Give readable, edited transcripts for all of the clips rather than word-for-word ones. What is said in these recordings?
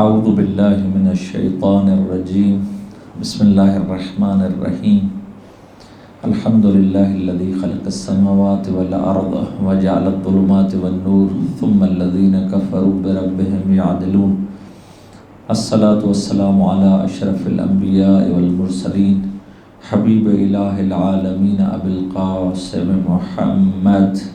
اعوذ باللہ من الشیطان الرجیم بسم اللہ الرحمن الرحیم الحمد للہ الذی خلق السماوات والارض وجعل الظلمات والنور ثم الذین کفروا بربهم یعدلون الصلاة والسلام علی اشرف الانبیاء والمرسلین حبیب الہ العالمین ابی القاسم محمد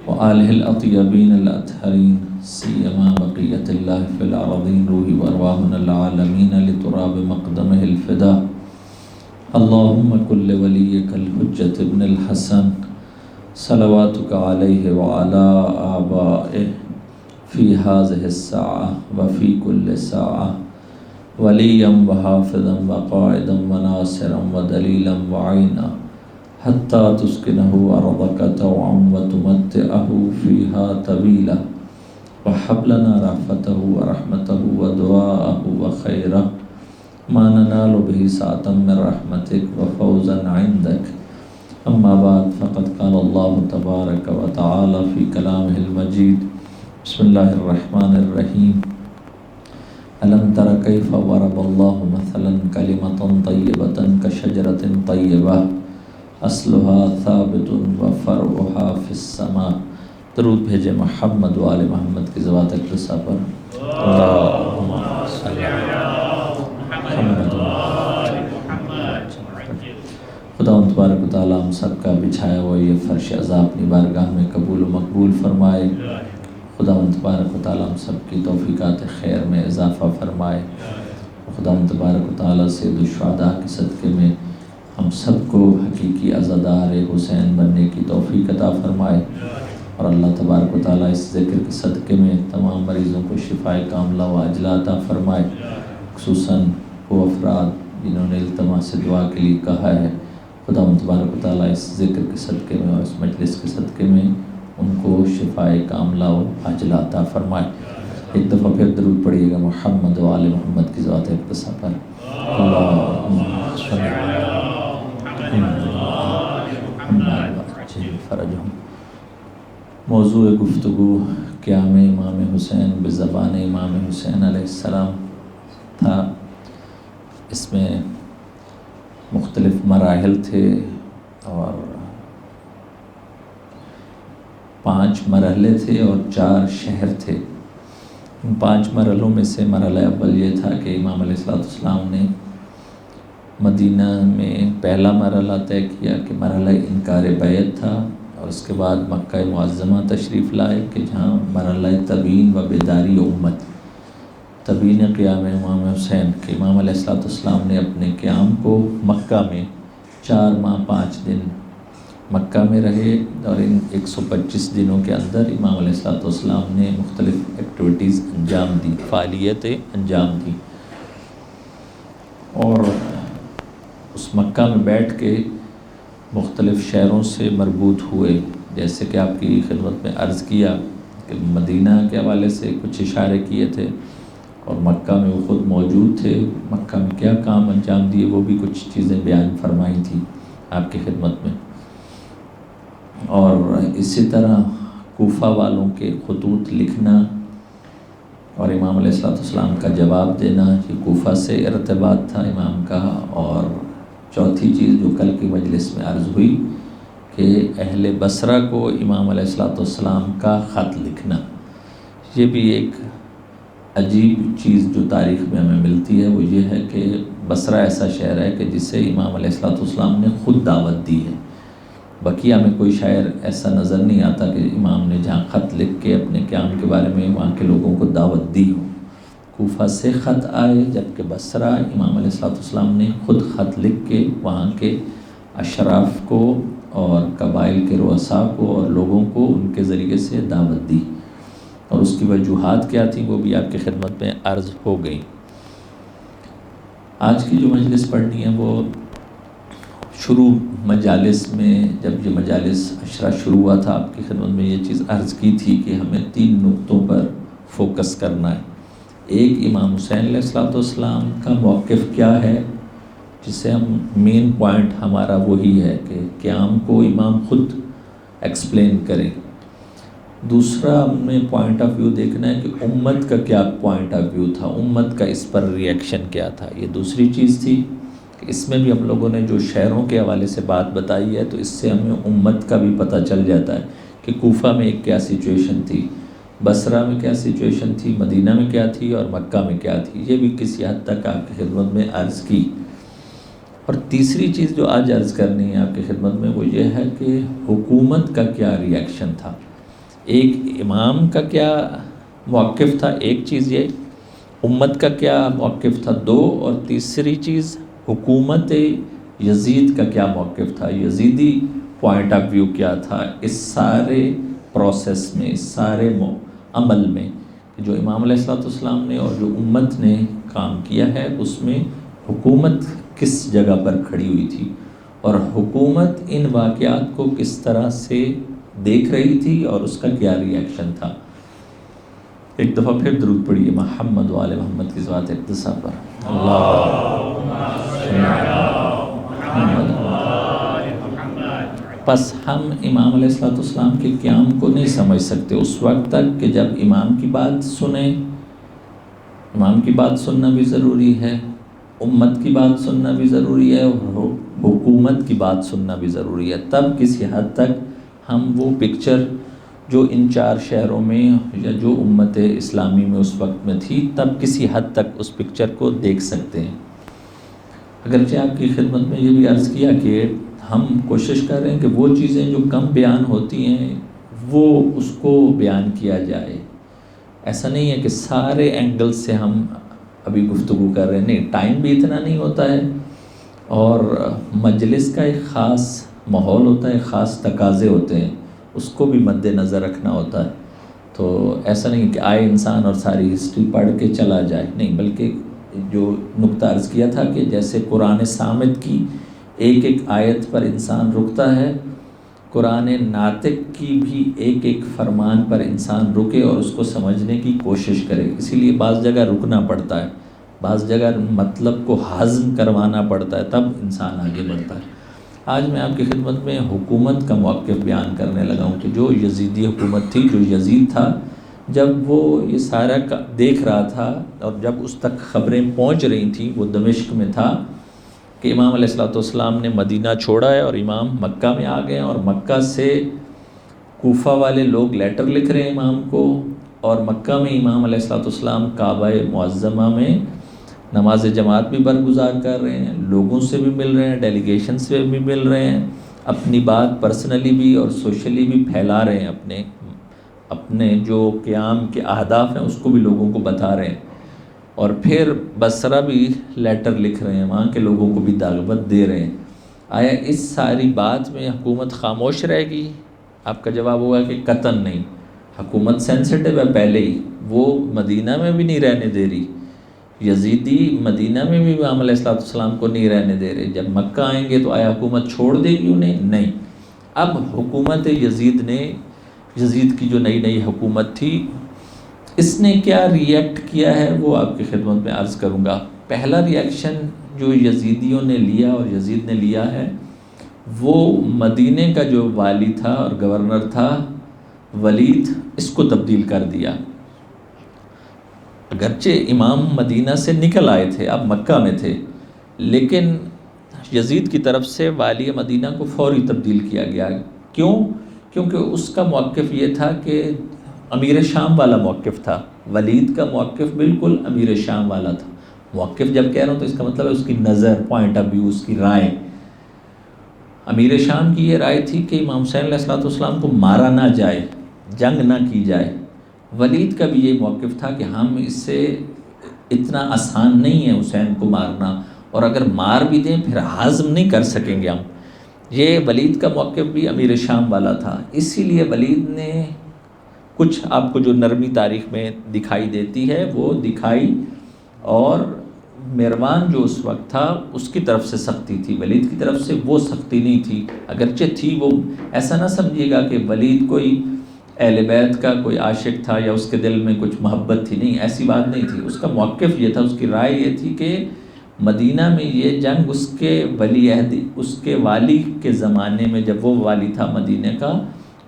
وآلہ الأطیبین الأطہرین سیما بقیت اللہ فی الأرضین روح وارواحنا العالمین لتراب مقدمہ الفدا اللہم کل ولیک الحجت ابن الحسن صلواتک علیہ وعلا آبائہ فی هذه الساعة وفی کل ساعة ولیا وحافظا وقائدا وناصرا ودلیلا وعینا حتى تسكنه أرضك طوعا وتمتعه فيها طويلا وهب لنا رأفته ورحمته ودعاءه وخيره ما ننال به سعة من رحمتك وفوزا عندك أما بعد فقد قال الله تبارك وتعالى في كلامه المجيد بسم الله الرحمن الرحيم ألم تر كيف ضرب الله مثلا كلمة طيبة كشجرة طيبة اصلها ثابت و فرعها فی السماء۔ درود بھیجے محمد و آل محمد کی ذوات اقدسہ پر۔ اللہم صلی علی محمد و آل محمد۔ خدا تبارک و تعالی ہم سب کا بچھایا ہوا یہ فرش عزا اپنی بارگاہ میں قبول و مقبول فرمائے۔ خدا تبارک و تعالی ہم سب کی توفیقات خیر میں اضافہ فرمائے۔ خدا تبارک و تعالی سید الشہداء کے صدقے میں ہم سب کو حقیقی عزادار حسین بننے کی توفیق عطا فرمائے، اور اللہ تبارک و تعالیٰ اس ذکر کے صدقے میں تمام مریضوں کو شفائے کاملہ و عاجلہ عطا فرمائے، خصوصاً وہ افراد جنہوں نے التماس دعا کے لیے کہا ہے۔ خدا تبارک و تعالیٰ اس ذکر کے صدقے میں اور اس مجلس کے صدقے میں ان کو شفائے کاملہ و عاجلہ عطا فرمائے۔ ایک دفعہ پھر درود پڑھیے گا محمد و آل محمد کی ذات اقدسہ پر۔ اللہم صلی علی فرجہم۔ موضوع گفتگو قیام امام حسین بزبان امام حسین علیہ السلام تھا۔ اس میں مختلف مراحل تھے اور 5 مرحلے تھے اور 4 شہر تھے۔ ان 5 مرحلوں میں سے مرحلہ اول یہ تھا کہ امام علیہ السلام نے مدینہ میں پہلا مرحلہ طے کیا کہ مرحلہ انکار بیعت تھا، اور اس کے بعد مکہ معظمہ تشریف لائے کہ جہاں مرحلہ تبیین و بیداری امت، تبیین قیام امام حسین کہ امام علیہ السلام نے اپنے قیام کو مکہ میں 4 ماہ 5 دن مکہ میں رہے، اور ان 125 دنوں کے اندر امام علیہ السلام نے مختلف ایکٹیویٹیز انجام دی، فعالیتیں انجام دی، اور اس مکہ میں بیٹھ کے مختلف شہروں سے مربوط ہوئے، جیسے کہ آپ کی خدمت میں عرض کیا کہ مدینہ کے حوالے سے کچھ اشارے کیے تھے، اور مکہ میں وہ خود موجود تھے، مکہ میں کیا کام انجام دیے وہ بھی کچھ چیزیں بیان فرمائی تھیں آپ کی خدمت میں، اور اسی طرح کوفہ والوں کے خطوط لکھنا اور امام علیہ السلام کا جواب دینا، یہ کوفہ سے ارتباط تھا امام کا۔ اور چوتھی چیز جو کل کی مجلس میں عرض ہوئی کہ اہل بصرہ کو امام علیہ السلام کا خط لکھنا، یہ بھی ایک عجیب چیز جو تاریخ میں ہمیں ملتی ہے، وہ یہ ہے کہ بصرہ ایسا شہر ہے کہ جسے امام علیہ السلام نے خود دعوت دی ہے۔ بقیہ میں کوئی شاعر ایسا نظر نہیں آتا کہ امام نے جہاں خط لکھ کے اپنے قیام کے بارے میں وہاں کے لوگوں کو دعوت دی ہو۔ کوفہ سے خط آئے، جبکہ بصرہ امام علیہ السلام نے خود خط لکھ کے وہاں کے اشراف کو اور قبائل کے رؤساء کو اور لوگوں کو ان کے ذریعے سے دعوت دی، اور اس کی وجوہات کیا تھیں وہ بھی آپ کی خدمت میں عرض ہو گئی۔ آج کی جو مجلس پڑھنی ہے وہ شروع مجالس میں، جب یہ مجالس عشرہ شروع ہوا تھا آپ کی خدمت میں یہ چیز عرض کی تھی کہ ہمیں 3 نقطوں پر فوکس کرنا ہے۔ ایک، امام حسین علیہ السلام کا موقف کیا ہے، جسے ہم مین پوائنٹ ہمارا وہی ہے کہ قیام کو امام خود ایکسپلین کریں دوسرا ہمیں پوائنٹ آف ویو دیکھنا ہے کہ امت کا کیا پوائنٹ آف ویو تھا، امت کا اس پر ریئیکشن کیا تھا، یہ دوسری چیز تھی۔ اس میں بھی ہم لوگوں نے جو شہروں کے حوالے سے بات بتائی ہے تو اس سے ہمیں امت کا بھی پتہ چل جاتا ہے کہ کوفہ میں ایک کیا سچویشن تھی، بصرہ میں کیا سچویشن تھی، مدینہ میں کیا تھی اور مکہ میں کیا تھی، یہ بھی کسی حد تک آپ کی خدمت میں عرض کی۔ اور تیسری چیز جو آج عرض کرنی ہے آپ کی خدمت میں وہ یہ ہے کہ حکومت کا کیا ریئیکشن تھا، ایک امام کا کیا موقف تھا، ایک چیز یہ امت کا کیا موقف تھا، دو، اور تیسری چیز حکومت یزید کا کیا موقف تھا، یزیدی پوائنٹ آف ویو کیا تھا اس سارے پروسیس میں، اس سارے عمل میں، جو امام علیہ السلام نے اور جو امت نے کام کیا ہے اس میں حکومت کس جگہ پر کھڑی ہوئی تھی اور حکومت ان واقعات کو کس طرح سے دیکھ رہی تھی اور اس کا کیا ریئیکشن تھا۔ ایک دفعہ پھر درود پڑھیے محمد و آل محمد کی ذات اقتسا پر۔ پس ہم امام علیہ السلام کے قیام کو نہیں سمجھ سکتے اس وقت تک کہ جب امام کی بات سنیں، امام کی بات سننا بھی ضروری ہے، امت کی بات سننا بھی ضروری ہے اور حکومت کی بات سننا بھی ضروری ہے، تب کسی حد تک ہم وہ پکچر جو ان چار شہروں میں یا جو امت اسلامی میں اس وقت میں تھی تب کسی حد تک اس پکچر کو دیکھ سکتے ہیں۔ اگرچہ آپ کی خدمت میں یہ بھی عرض کیا کہ ہم کوشش کر رہے ہیں کہ وہ چیزیں جو کم بیان ہوتی ہیں وہ اس کو بیان کیا جائے، ایسا نہیں ہے کہ سارے اینگل سے ہم ابھی گفتگو کر رہے ہیں، نہیں، ٹائم بھی اتنا نہیں ہوتا ہے اور مجلس کا ایک خاص ماحول ہوتا ہے، خاص تقاضے ہوتے ہیں، اس کو بھی مد نظر رکھنا ہوتا ہے۔ تو ایسا نہیں کہ آئے انسان اور ساری ہسٹری پڑھ کے چلا جائے، نہیں، بلکہ جو نقطہ عرض کیا تھا کہ جیسے قرآن صامت کی ایک ایک آیت پر انسان رکتا ہے، قرآن ناطق کی بھی ایک ایک فرمان پر انسان رکے اور اس کو سمجھنے کی کوشش کرے۔ اسی لیے بعض جگہ رکنا پڑتا ہے، بعض جگہ مطلب کو ہضم کروانا پڑتا ہے، تب انسان آگے بڑھتا ہے۔ آج میں آپ کی خدمت میں حکومت کا موقف بیان کرنے لگا ہوں کہ جو یزیدی حکومت تھی، جو یزید تھا، جب وہ یہ سارا دیکھ رہا تھا اور جب اس تک خبریں پہنچ رہی تھیں، وہ دمشق میں تھا کہ امام علیہ السلام نے مدینہ چھوڑا ہے اور امام مکہ میں آ گئے اور مکہ سے کوفہ والے لوگ لیٹر لکھ رہے ہیں امام کو، اور مکہ میں امام علیہ السلام کعبہ معظمہ میں نماز جماعت بھی برگزار کر رہے ہیں، لوگوں سے بھی مل رہے ہیں، ڈیلیگیشن سے بھی مل رہے ہیں، اپنی بات پرسنلی بھی اور سوشلی بھی پھیلا رہے ہیں، اپنے جو قیام کے اہداف ہیں اس کو بھی لوگوں کو بتا رہے ہیں، اور پھر بصرہ بھی لیٹر لکھ رہے ہیں، وہاں کے لوگوں کو بھی دعوت دے رہے ہیں۔ آیا اس ساری بات میں حکومت خاموش رہے گی؟ آپ کا جواب ہوگا کہ قطعاً نہیں، حکومت سینسٹیو ہے پہلے ہی، وہ مدینہ میں بھی نہیں رہنے دے رہی، یزیدی مدینہ میں بھی امام علیہ السلام کو نہیں رہنے دے رہے، جب مکہ آئیں گے تو آیا حکومت چھوڑ دے گی انہیں؟ نہیں۔ اب حکومت یزید کی جو نئی نئی حکومت تھی، اس نے کیا ریئیکٹ کیا ہے وہ آپ کی خدمت میں عرض کروں گا۔ پہلا ریئیکشن جو یزیدیوں نے لیا اور یزید نے لیا ہے، وہ مدینے کا جو والی تھا اور گورنر تھا ولید، اس کو تبدیل کر دیا۔ اگرچہ امام مدینہ سے نکل آئے تھے، اب مکہ میں تھے، لیکن یزید کی طرف سے والی مدینہ کو فوری تبدیل کیا گیا۔ کیوں؟ کیونکہ اس کا موقف یہ تھا کہ امیر شام والا موقف تھا، ولید کا موقف بالکل امیر شام والا تھا۔ موقف جب کہہ رہا ہوں تو اس کا مطلب ہے اس کی نظر، پوائنٹ آف ویو، اس کی رائے۔ امیر شام کی یہ رائے تھی کہ امام حسین علیہ السلام کو مارا نہ جائے، جنگ نہ کی جائے۔ ولید کا بھی یہ موقف تھا کہ ہم اس سے اتنا آسان نہیں ہے حسین کو مارنا، اور اگر مار بھی دیں پھر ہضم نہیں کر سکیں گے ہم۔ یہ ولید کا موقف بھی امیر شام والا تھا، اسی لیے ولید نے کچھ آپ کو جو نرمی تاریخ میں دکھائی دیتی ہے وہ دکھائی، اور مروان جو اس وقت تھا اس کی طرف سے سختی تھی، ولید کی طرف سے وہ سختی نہیں تھی، اگرچہ تھی وہ۔ ایسا نہ سمجھیے گا کہ ولید کوئی اہل بیت کا کوئی عاشق تھا یا اس کے دل میں کچھ محبت تھی، نہیں، ایسی بات نہیں تھی۔ اس کا موقف یہ تھا، اس کی رائے یہ تھی کہ مدینہ میں یہ جنگ اس کے ولی عہد، اس کے والی کے زمانے میں جب وہ والی تھا مدینہ کا،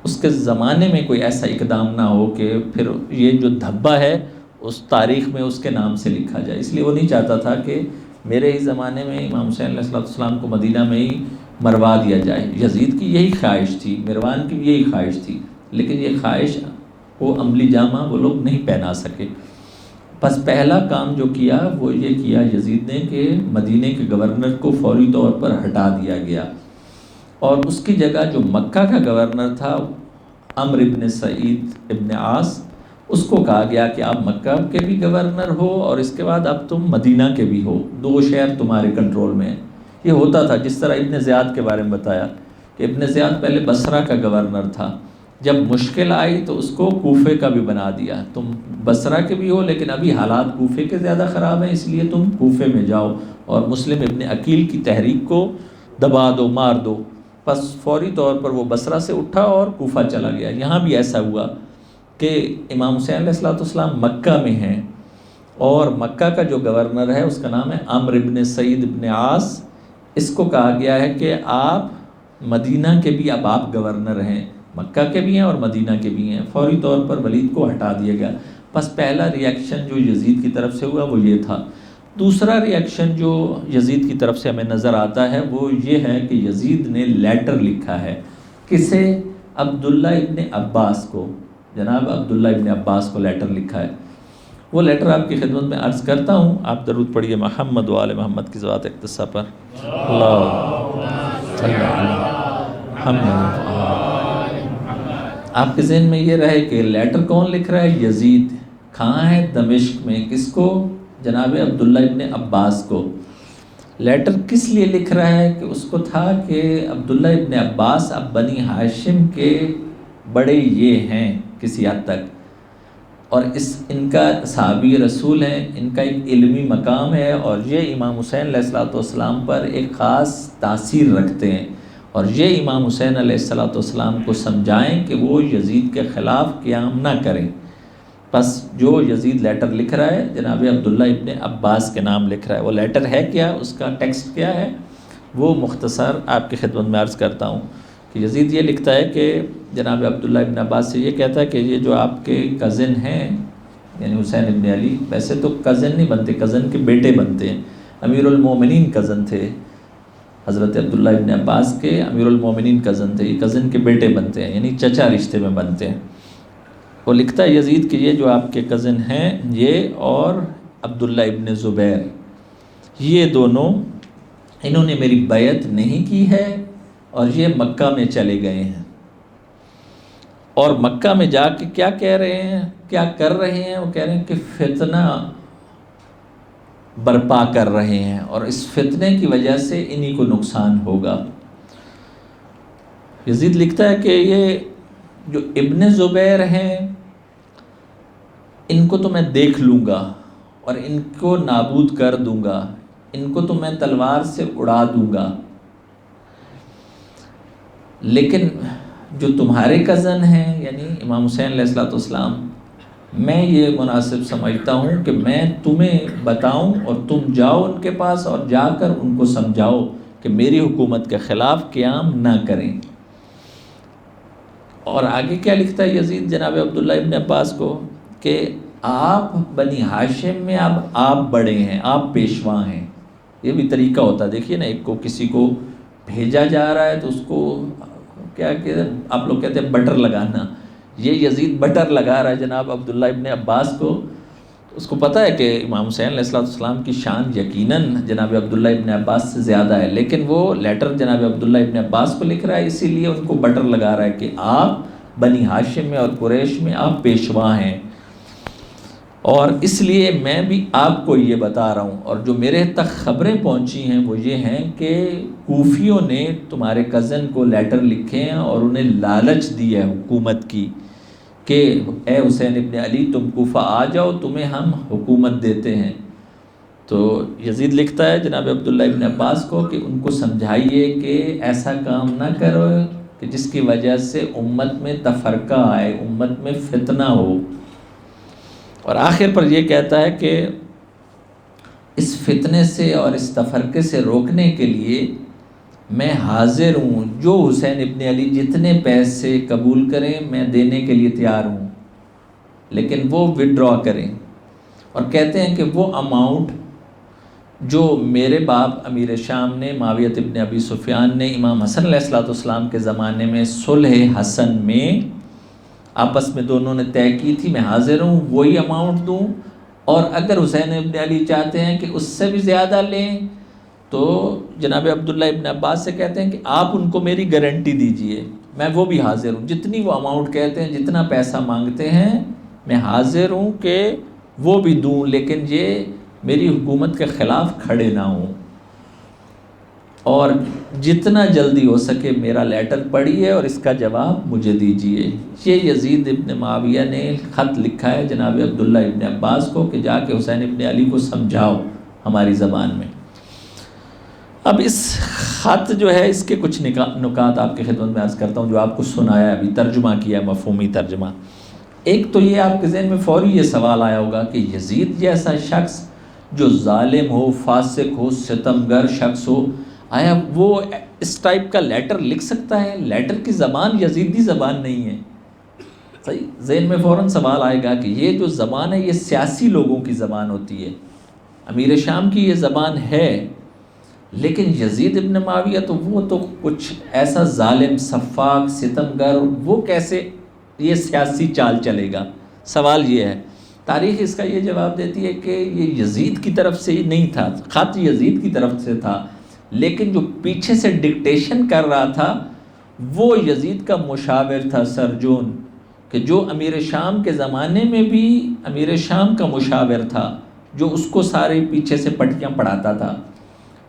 اس کے زمانے میں کوئی ایسا اقدام نہ ہو کہ پھر یہ جو دھبا ہے اس تاریخ میں اس کے نام سے لکھا جائے. اس لیے وہ نہیں چاہتا تھا کہ میرے ہی زمانے میں امام حسین علیہ السلام کو مدینہ میں ہی مروا دیا جائے. یزید کی یہی خواہش تھی، مروان کی بھی یہی خواہش تھی، لیکن یہ خواہش وہ عملی جامہ وہ لوگ نہیں پہنا سکے. بس پہلا کام جو کیا وہ یہ کیا یزید نے کہ مدینہ کے گورنر کو فوری طور پر ہٹا دیا گیا، اور اس کی جگہ جو مکہ کا گورنر تھا عمرو ابن سعید ابن عاص، اس کو کہا گیا کہ آپ مکہ کے بھی گورنر ہو اور اس کے بعد اب تم مدینہ کے بھی ہو، 2 شہر تمہارے کنٹرول میں ہیں. یہ ہوتا تھا جس طرح ابن زیاد کے بارے میں بتایا کہ ابن زیاد پہلے بصرہ کا گورنر تھا، جب مشکل آئی تو اس کو کوفے کا بھی بنا دیا. تم بصرہ کے بھی ہو لیکن ابھی حالات کوفے کے زیادہ خراب ہیں، اس لیے تم کوفے میں جاؤ اور مسلم ابن عقیل کی تحریک کو دبا دو، مار دو. بس فوری طور پر وہ بصرہ سے اٹھا اور کوفہ چلا گیا. یہاں بھی ایسا ہوا کہ امام حسین علیہ السلام مکہ میں ہیں اور مکہ کا جو گورنر ہے اس کا نام ہے عمرو ابن سعید ابن عاص. اس کو کہا گیا ہے کہ آپ مدینہ کے بھی اب آپ گورنر ہیں، مکہ کے بھی ہیں اور مدینہ کے بھی ہیں. فوری طور پر ولید کو ہٹا دیا گیا. بس پہلا ری ایکشن جو یزید کی طرف سے ہوا وہ یہ تھا. دوسرا ری ایکشن جو یزید کی طرف سے ہمیں نظر آتا ہے وہ یہ ہے کہ یزید نے لیٹر لکھا ہے. کسے؟ عبداللہ ابن عباس کو. جناب عبداللہ ابن عباس کو لیٹر لکھا ہے. وہ لیٹر آپ کی خدمت میں عرض کرتا ہوں. آپ درود پڑھیے محمد و آل محمد کی ذات اقتصا پر. اللہ صلی محمد. آپ کے ذہن میں یہ رہے کہ لیٹر کون لکھ رہا ہے؟ یزید. کہاں ہے؟ دمشق میں. کس کو؟ جناب عبداللہ ابن عباس کو. لیٹر کس لیے لکھ رہا ہے؟ کہ اس کو تھا کہ عبداللہ ابن عباس اب بنی ہاشم کے بڑے یہ ہیں کسی حد تک، اور ان کا صحابی رسول ہیں، ان کا ایک علمی مقام ہے، اور یہ امام حسین علیہ السلام پر ایک خاص تاثیر رکھتے ہیں، اور یہ امام حسین علیہ السلام کو سمجھائیں کہ وہ یزید کے خلاف قیام نہ کریں. بس جو یزید لیٹر لکھ رہا ہے جناب عبداللہ ابن عباس کے نام لکھ رہا ہے. وہ لیٹر ہے کیا؟ اس کا ٹیکسٹ کیا ہے؟ وہ مختصر آپ کی خدمت میں عرض کرتا ہوں کہ یزید یہ لکھتا ہے کہ جناب عبداللہ ابن عباس سے یہ کہتا ہے کہ یہ جو آپ کے کزن ہیں یعنی حسین ابن علی، ویسے تو کزن نہیں بنتے، کزن کے بیٹے بنتے ہیں. امیر المومنین کزن تھے حضرت عبداللہ ابن عباس کے، امیر المومنین کزن تھے. یہ کزن کے بیٹے بنتے ہیں یعنی چچا رشتے میں بنتے ہیں. وہ لکھتا ہے یزید کہ یہ جو آپ کے کزن ہیں یہ اور عبداللہ ابن زبیر، یہ دونوں انہوں نے میری بیعت نہیں کی ہے اور یہ مکہ میں چلے گئے ہیں، اور مکہ میں جا کے کیا کہہ رہے ہیں، کیا کر رہے ہیں؟ وہ کہہ رہے ہیں کہ فتنہ برپا کر رہے ہیں اور اس فتنے کی وجہ سے انہی کو نقصان ہوگا. یزید لکھتا ہے کہ یہ جو ابن زبیر ہیں ان کو تو میں دیکھ لوں گا اور ان کو نابود کر دوں گا، ان کو تو میں تلوار سے اڑا دوں گا، لیکن جو تمہارے کزن ہیں یعنی امام حسین علیہ السلام، میں یہ مناسب سمجھتا ہوں کہ میں تمہیں بتاؤں اور تم جاؤ ان کے پاس اور جا کر ان کو سمجھاؤ کہ میری حکومت کے خلاف قیام نہ کریں. اور آگے کیا لکھتا ہے یزید جناب عبداللہ ابن عباس کو کہ آپ بنی ہاشم میں اب آپ بڑے ہیں، آپ پیشوا ہیں. یہ بھی طریقہ ہوتا ہے، دیکھیے نا، ایک کو کسی کو بھیجا جا رہا ہے تو اس کو کیا کہ آپ لوگ کہتے ہیں بٹر لگانا. یہ یزید بٹر لگا رہا ہے جناب عبداللہ ابن عباس کو. اس کو پتہ ہے کہ امام حسین علیہ السلام کی شان یقیناً جناب عبداللہ ابن عباس سے زیادہ ہے، لیکن وہ لیٹر جناب عبداللہ ابن عباس کو لکھ رہا ہے، اسی لیے ان کو بٹر لگا رہا ہے کہ آپ بنی ہاشم میں اور قریش میں آپ پیشوا ہیں، اور اس لیے میں بھی آپ کو یہ بتا رہا ہوں. اور جو میرے تک خبریں پہنچی ہیں وہ یہ ہیں کہ کوفیوں نے تمہارے کزن کو لیٹر لکھے ہیں اور انہیں لالچ دی ہے حکومت کی کہ اے حسین ابن علی تم کوفہ آ جاؤ، تمہیں ہم حکومت دیتے ہیں. تو یزید لکھتا ہے جناب عبداللہ ابن عباس کو کہ ان کو سمجھائیے کہ ایسا کام نہ کرو کہ جس کی وجہ سے امت میں تفرقہ آئے، امت میں فتنہ ہو. اور آخر پر یہ کہتا ہے کہ اس فتنے سے اور اس تفرقے سے روکنے کے لیے میں حاضر ہوں، جو حسین ابن علی جتنے پیسے قبول کریں میں دینے کے لیے تیار ہوں، لیکن وہ وڈرا کریں۔ اور کہتے ہیں کہ وہ اماؤنٹ جو میرے باپ امیر شام نے، معاویہ ابن ابی سفیان نے امام حسن علیہ السلام کے زمانے میں صلح حسن میں آپس میں دونوں نے طے کی تھی، میں حاضر ہوں وہی اماؤنٹ دوں، اور اگر حسین ابن علی چاہتے ہیں کہ اس سے بھی زیادہ لیں تو جناب عبداللہ ابن عباس سے کہتے ہیں کہ آپ ان کو میری گارنٹی دیجئے، میں وہ بھی حاضر ہوں، جتنی وہ اماؤنٹ کہتے ہیں، جتنا پیسہ مانگتے ہیں میں حاضر ہوں کہ وہ بھی دوں، لیکن یہ میری حکومت کے خلاف کھڑے نہ ہوں، اور جتنا جلدی ہو سکے میرا لیٹر پڑھیے اور اس کا جواب مجھے دیجئے۔ یہ یزید ابن معاویہ نے خط لکھا ہے جناب عبداللہ ابن عباس کو کہ جا کے حسین ابن علی کو سمجھاؤ ہماری زبان میں۔ اب اس خط جو ہے اس کے کچھ نکات آپ کی خدمت میں عرض کرتا ہوں جو آپ کو سنایا ابھی، ترجمہ کیا ہے، مفہومی ترجمہ۔ ایک تو یہ آپ کے ذہن میں فوری یہ سوال آیا ہوگا کہ یزید جیسا شخص جو ظالم ہو، فاسق ہو، ستمگر شخص ہو، آیا وہ اس ٹائپ کا لیٹر لکھ سکتا ہے؟ لیٹر کی زبان یزیدی زبان نہیں ہے۔ صحیح، ذہن میں فوراً سوال آئے گا کہ یہ جو زبان ہے یہ سیاسی لوگوں کی زبان ہوتی ہے، امیر شام کی یہ زبان ہے، لیکن یزید ابن معاویہ تو وہ تو کچھ ایسا ظالم، سفاک، ستمگر، وہ کیسے یہ سیاسی چال چلے گا؟ سوال یہ ہے۔ تاریخ اس کا یہ جواب دیتی ہے کہ یہ یزید کی طرف سے نہیں تھا، خط یزید کی طرف سے تھا، لیکن جو پیچھے سے ڈکٹیشن کر رہا تھا وہ یزید کا مشاور تھا، سرجون، کہ جو امیر شام کے زمانے میں بھی امیر شام کا مشاور تھا، جو اس کو سارے پیچھے سے پٹیاں پڑھاتا تھا،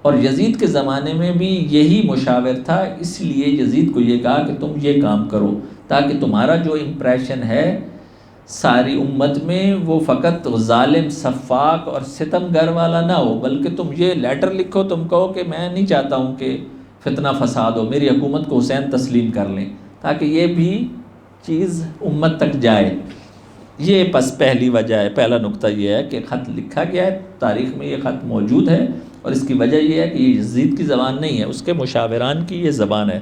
اور یزید کے زمانے میں بھی یہی مشاور تھا۔ اس لیے یزید کو یہ کہا کہ تم یہ کام کرو تاکہ تمہارا جو امپریشن ہے ساری امت میں وہ فقط ظالم، سفاک اور ستمگر والا نہ ہو، بلکہ تم یہ لیٹر لکھو، تم کہو کہ میں نہیں چاہتا ہوں کہ فتنہ فساد ہو، میری حکومت کو حسین تسلیم کر لیں، تاکہ یہ بھی چیز امت تک جائے۔ یہ پس پہلی وجہ ہے، پہلا نقطہ یہ ہے کہ خط لکھا گیا ہے، تاریخ میں یہ خط موجود ہے، اور اس کی وجہ یہ ہے کہ یہ یزید کی زبان نہیں ہے، اس کے مشاوران کی یہ زبان ہے۔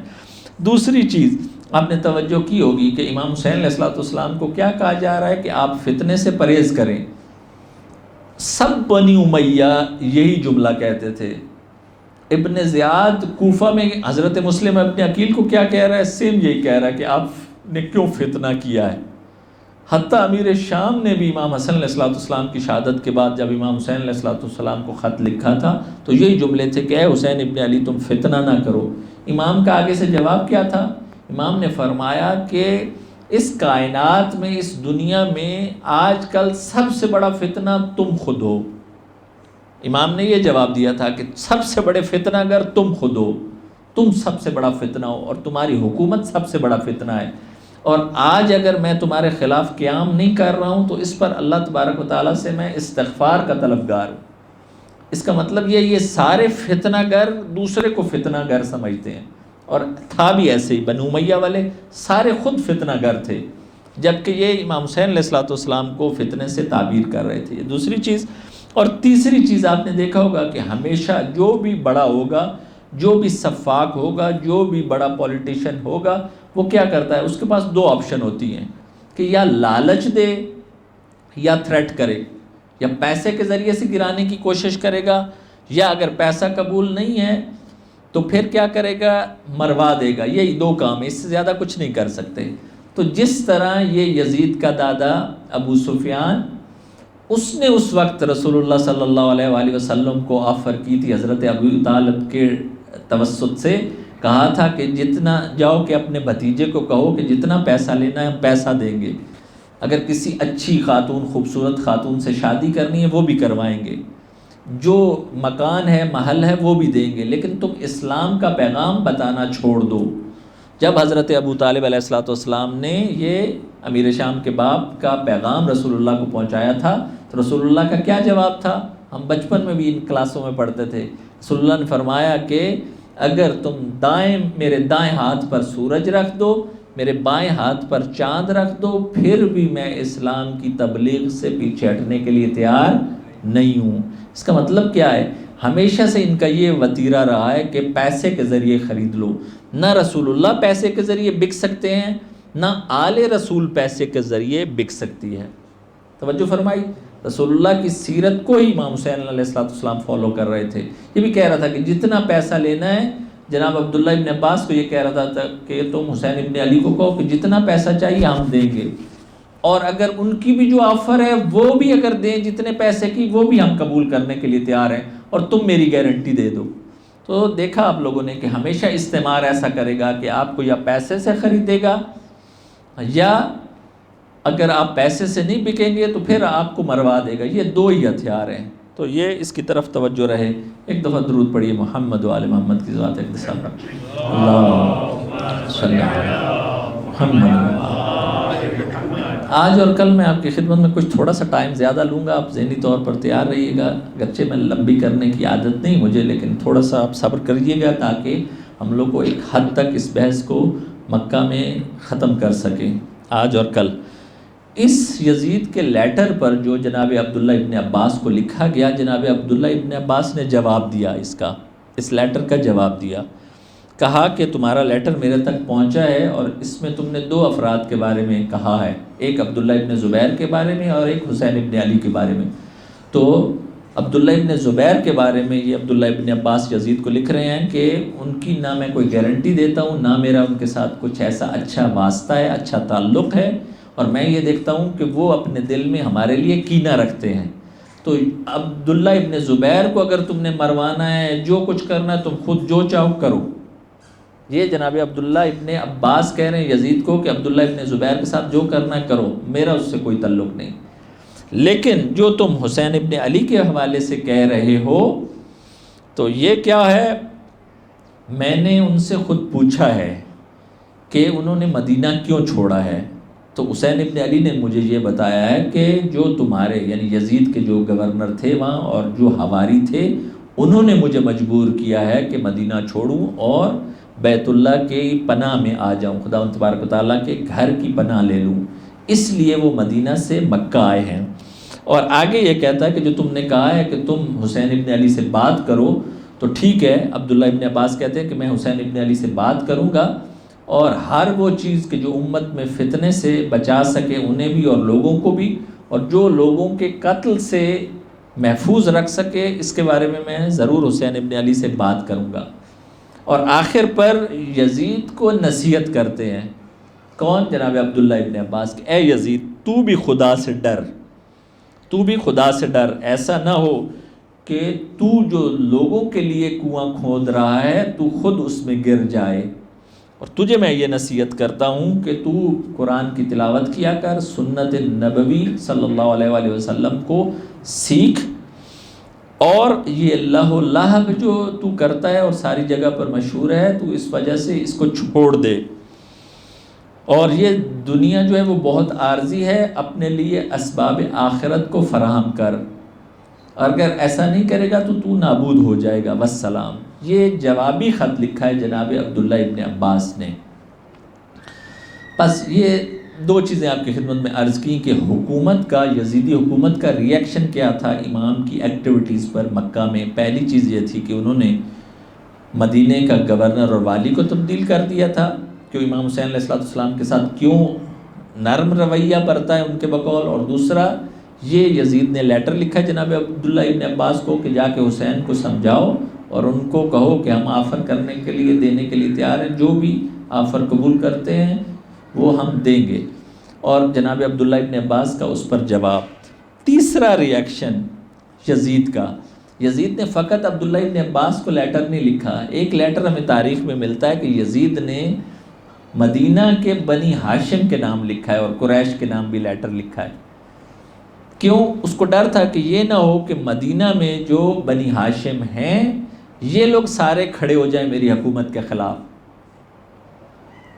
دوسری چیز آپ نے توجہ کی ہوگی کہ امام حسین علیہ السلام کو کیا کہا جا رہا ہے کہ آپ فتنے سے پرہیز کریں۔ سب بنی امیہ یہی جملہ کہتے تھے۔ ابن زیاد کوفہ میں حضرت مسلم ابن عقیل کو کیا کہہ رہا ہے؟ سیم یہی کہہ رہا ہے کہ آپ نے کیوں فتنہ کیا ہے۔ حتیٰ امیر شام نے بھی امام حسن علیہ السلام کی شہادت کے بعد جب امام حسین علیہ السلام کو خط لکھا تھا تو یہی جملے تھے کہ اے حسین ابن علی تم فتنہ نہ کرو۔ امام کا آگے سے جواب کیا تھا؟ امام نے فرمایا کہ اس کائنات میں، اس دنیا میں آج کل سب سے بڑا فتنہ تم خود ہو۔ امام نے یہ جواب دیا تھا کہ سب سے بڑے فتنہ گر تم خود ہو، تم سب سے بڑا فتنہ ہو، اور تمہاری حکومت سب سے بڑا فتنہ ہے، اور آج اگر میں تمہارے خلاف قیام نہیں کر رہا ہوں تو اس پر اللہ تبارک و تعالیٰ سے میں استغفار کا طلبگار ہوں۔ اس کا مطلب یہ سارے فتنہ گر دوسرے کو فتنہ گر سمجھتے ہیں، اور تھا بھی ایسے ہی، بنو امیہ والے سارے خود فتنہ گر تھے، جبکہ یہ امام حسین علیہ السلام کو فتنے سے تعبیر کر رہے تھے۔ یہ دوسری چیز۔ اور تیسری چیز آپ نے دیکھا ہوگا کہ ہمیشہ جو بھی بڑا ہوگا، جو بھی سفاک ہوگا، جو بھی بڑا پولیٹیشین ہوگا، وہ کیا کرتا ہے؟ اس کے پاس دو آپشن ہوتی ہیں کہ یا لالچ دے یا تھریٹ کرے، یا پیسے کے ذریعے سے گرانے کی کوشش کرے گا، یا اگر پیسہ قبول نہیں ہے تو پھر کیا کرے گا؟ مروا دے گا۔ یہی دو کام ہے، اس سے زیادہ کچھ نہیں کر سکتے۔ تو جس طرح یہ یزید کا دادا ابو سفیان، اس نے اس وقت رسول اللہ صلی اللہ علیہ وآلہ وسلم کو آفر کی تھی، حضرت ابو طالب کے توسط سے کہا تھا کہ جتنا جاؤ کہ اپنے بھتیجے کو کہو کہ جتنا پیسہ لینا ہے ہم پیسہ دیں گے، اگر کسی اچھی خاتون، خوبصورت خاتون سے شادی کرنی ہے وہ بھی کروائیں گے، جو مکان ہے، محل ہے وہ بھی دیں گے، لیکن تم اسلام کا پیغام بتانا چھوڑ دو۔ جب حضرت ابو طالب علیہ السلام نے یہ امیر شام کے باپ کا پیغام رسول اللہ کو پہنچایا تھا تو رسول اللہ کا کیا جواب تھا؟ ہم بچپن میں بھی ان کلاسوں میں پڑھتے تھے۔ رسول اللہ نے فرمایا کہ اگر تم میرے دائیں ہاتھ پر سورج رکھ دو، میرے بائیں ہاتھ پر چاند رکھ دو، پھر بھی میں اسلام کی تبلیغ سے پیچھے ہٹنے کے لیے تیار نہیں ہوں۔ اس کا مطلب کیا ہے؟ ہمیشہ سے ان کا یہ وتیرہ رہا ہے کہ پیسے کے ذریعے خرید لو. نہ رسول اللہ پیسے کے ذریعے بک سکتے ہیں، نہ آل رسول پیسے کے ذریعے بک سکتی ہے. توجہ فرمائی. رسول اللہ کی سیرت کو ہی امام حسین علیہ السلام فالو کر رہے تھے. یہ بھی کہہ رہا تھا کہ جتنا پیسہ لینا ہے، جناب عبداللہ ابن عباس کو یہ کہہ رہا تھا کہ تم حسین ابن علی کو کہو کہ جتنا پیسہ چاہیے ہم دیں گے، اور اگر ان کی بھی جو آفر ہے وہ بھی اگر دیں جتنے پیسے کی، وہ بھی ہم قبول کرنے کے لیے تیار ہیں، اور تم میری گارنٹی دے دو. تو دیکھا آپ لوگوں نے کہ ہمیشہ استعمار ایسا کرے گا کہ آپ کو یا پیسے سے خریدے گا، یا اگر آپ پیسے سے نہیں بکیں گے تو پھر آپ کو مروا دے گا. یہ دو ہی ہتھیار ہیں. تو یہ اس کی طرف توجہ رہے. ایک دفعہ درود پڑھیے محمد و آل محمد کی ذات اقتصاد. اللہ صلی علی محمد. آج اور کل میں آپ کی خدمت میں کچھ تھوڑا سا ٹائم زیادہ لوں گا، آپ ذہنی طور پر تیار رہیے گا. اگرچہ میں لمبی کرنے کی عادت نہیں مجھے، لیکن تھوڑا سا آپ صبر کریے گا تاکہ ہم لوگ کو ایک حد تک اس بحث کو مکہ میں ختم کر سکیں. آج اور کل اس یزید کے لیٹر پر جو جناب عبداللہ ابن عباس کو لکھا گیا، جناب عبداللہ ابن عباس نے جواب دیا، اس لیٹر کا جواب دیا. کہا کہ تمہارا لیٹر میرے تک پہنچا ہے اور اس میں تم نے دو افراد کے بارے میں کہا ہے، ایک عبداللہ ابن زبیر کے بارے میں اور ایک حسین ابن علی کے بارے میں. تو عبداللہ ابن زبیر کے بارے میں یہ عبداللہ ابن عباس یزید کو لکھ رہے ہیں کہ ان کی نہ میں کوئی گارنٹی دیتا ہوں، نہ میرا ان کے ساتھ کچھ ایسا اچھا واسطہ ہے، اچھا تعلق ہے، اور میں یہ دیکھتا ہوں کہ وہ اپنے دل میں ہمارے لیے کینہ رکھتے ہیں. تو عبداللہ ابن زبیر کو اگر تم نے مروانا ہے، جو کچھ کرنا ہے تم خود جو چاہو کرو. یہ جناب عبداللہ ابن عباس کہہ رہے ہیں یزید کو کہ عبداللہ ابن زبیر کے ساتھ جو کرنا ہے کرو، میرا اس سے کوئی تعلق نہیں. لیکن جو تم حسین ابن علی کے حوالے سے کہہ رہے ہو تو یہ کیا ہے، میں نے ان سے خود پوچھا ہے کہ انہوں نے مدینہ کیوں چھوڑا ہے. تو حسین ابن علی نے مجھے یہ بتایا ہے کہ جو تمہارے یعنی یزید کے جو گورنر تھے وہاں اور جو حواری تھے، انہوں نے مجھے مجبور کیا ہے کہ مدینہ چھوڑوں اور بیت اللہ کے پناہ میں آ جاؤں، خدا تبارک و تعالیٰ کے گھر کی پناہ لے لوں. اس لیے وہ مدینہ سے مکہ آئے ہیں. اور آگے یہ کہتا ہے کہ جو تم نے کہا ہے کہ تم حسین ابن علی سے بات کرو، تو ٹھیک ہے. عبداللہ ابن عباس کہتے ہیں کہ میں حسین ابن علی سے بات کروں گا، اور ہر وہ چیز کہ جو امت میں فتنے سے بچا سکے انہیں بھی اور لوگوں کو بھی، اور جو لوگوں کے قتل سے محفوظ رکھ سکے، اس کے بارے میں ضرور حسین ابن علی سے بات کروں گا. اور آخر پر یزید کو نصیحت کرتے ہیں. کون؟ جناب عبداللہ ابن عباس کہ اے یزید تو بھی خدا سے ڈر، تو بھی خدا سے ڈر. ایسا نہ ہو کہ تو جو لوگوں کے لیے کنواں کھود رہا ہے تو خود اس میں گر جائے. اور تجھے میں یہ نصیحت کرتا ہوں کہ تو قرآن کی تلاوت کیا کر، سنت نبوی صلی اللہ علیہ وآلہ وسلم کو سیکھ، اور یہ اللہ جو تو کرتا ہے اور ساری جگہ پر مشہور ہے، تو اس وجہ سے اس کو چھوڑ دے. اور یہ دنیا جو ہے وہ بہت عارضی ہے، اپنے لیے اسباب آخرت کو فراہم کر، اور اگر ایسا نہیں کرے گا تو نابود ہو جائے گا. والسلام. یہ جوابی خط لکھا ہے جناب عبداللہ ابن عباس نے. بس یہ دو چیزیں آپ کی خدمت میں عرض کی کہ حکومت کا، یزیدی حکومت کا ریئیکشن کیا تھا امام کی ایکٹیویٹیز پر مکہ میں. پہلی چیز یہ تھی کہ انہوں نے مدینے کا گورنر اور والی کو تبدیل کر دیا تھا، کہ امام حسین علیہ السلام کے ساتھ کیوں نرم رویہ برتا ہے ان کے بقول. اور دوسرا یہ یزید نے لیٹر لکھا جناب عبداللہ ابن عباس کو کہ جا کے حسین کو سمجھاؤ اور ان کو کہو کہ ہم آفر کرنے کے لیے، دینے کے لیے تیار ہیں، جو بھی آفر قبول کرتے ہیں وہ ہم دیں گے. اور جناب عبداللہ ابن عباس کا اس پر جواب. تیسرا ریئیکشن یزید کا، یزید نے فقط عبداللہ ابن عباس کو لیٹر نہیں لکھا. ایک لیٹر ہمیں تاریخ میں ملتا ہے کہ یزید نے مدینہ کے بنی ہاشم کے نام لکھا ہے اور قریش کے نام بھی لیٹر لکھا ہے. کیوں؟ اس کو ڈر تھا کہ یہ نہ ہو کہ مدینہ میں جو بنی ہاشم ہیں یہ لوگ سارے کھڑے ہو جائیں میری حکومت کے خلاف.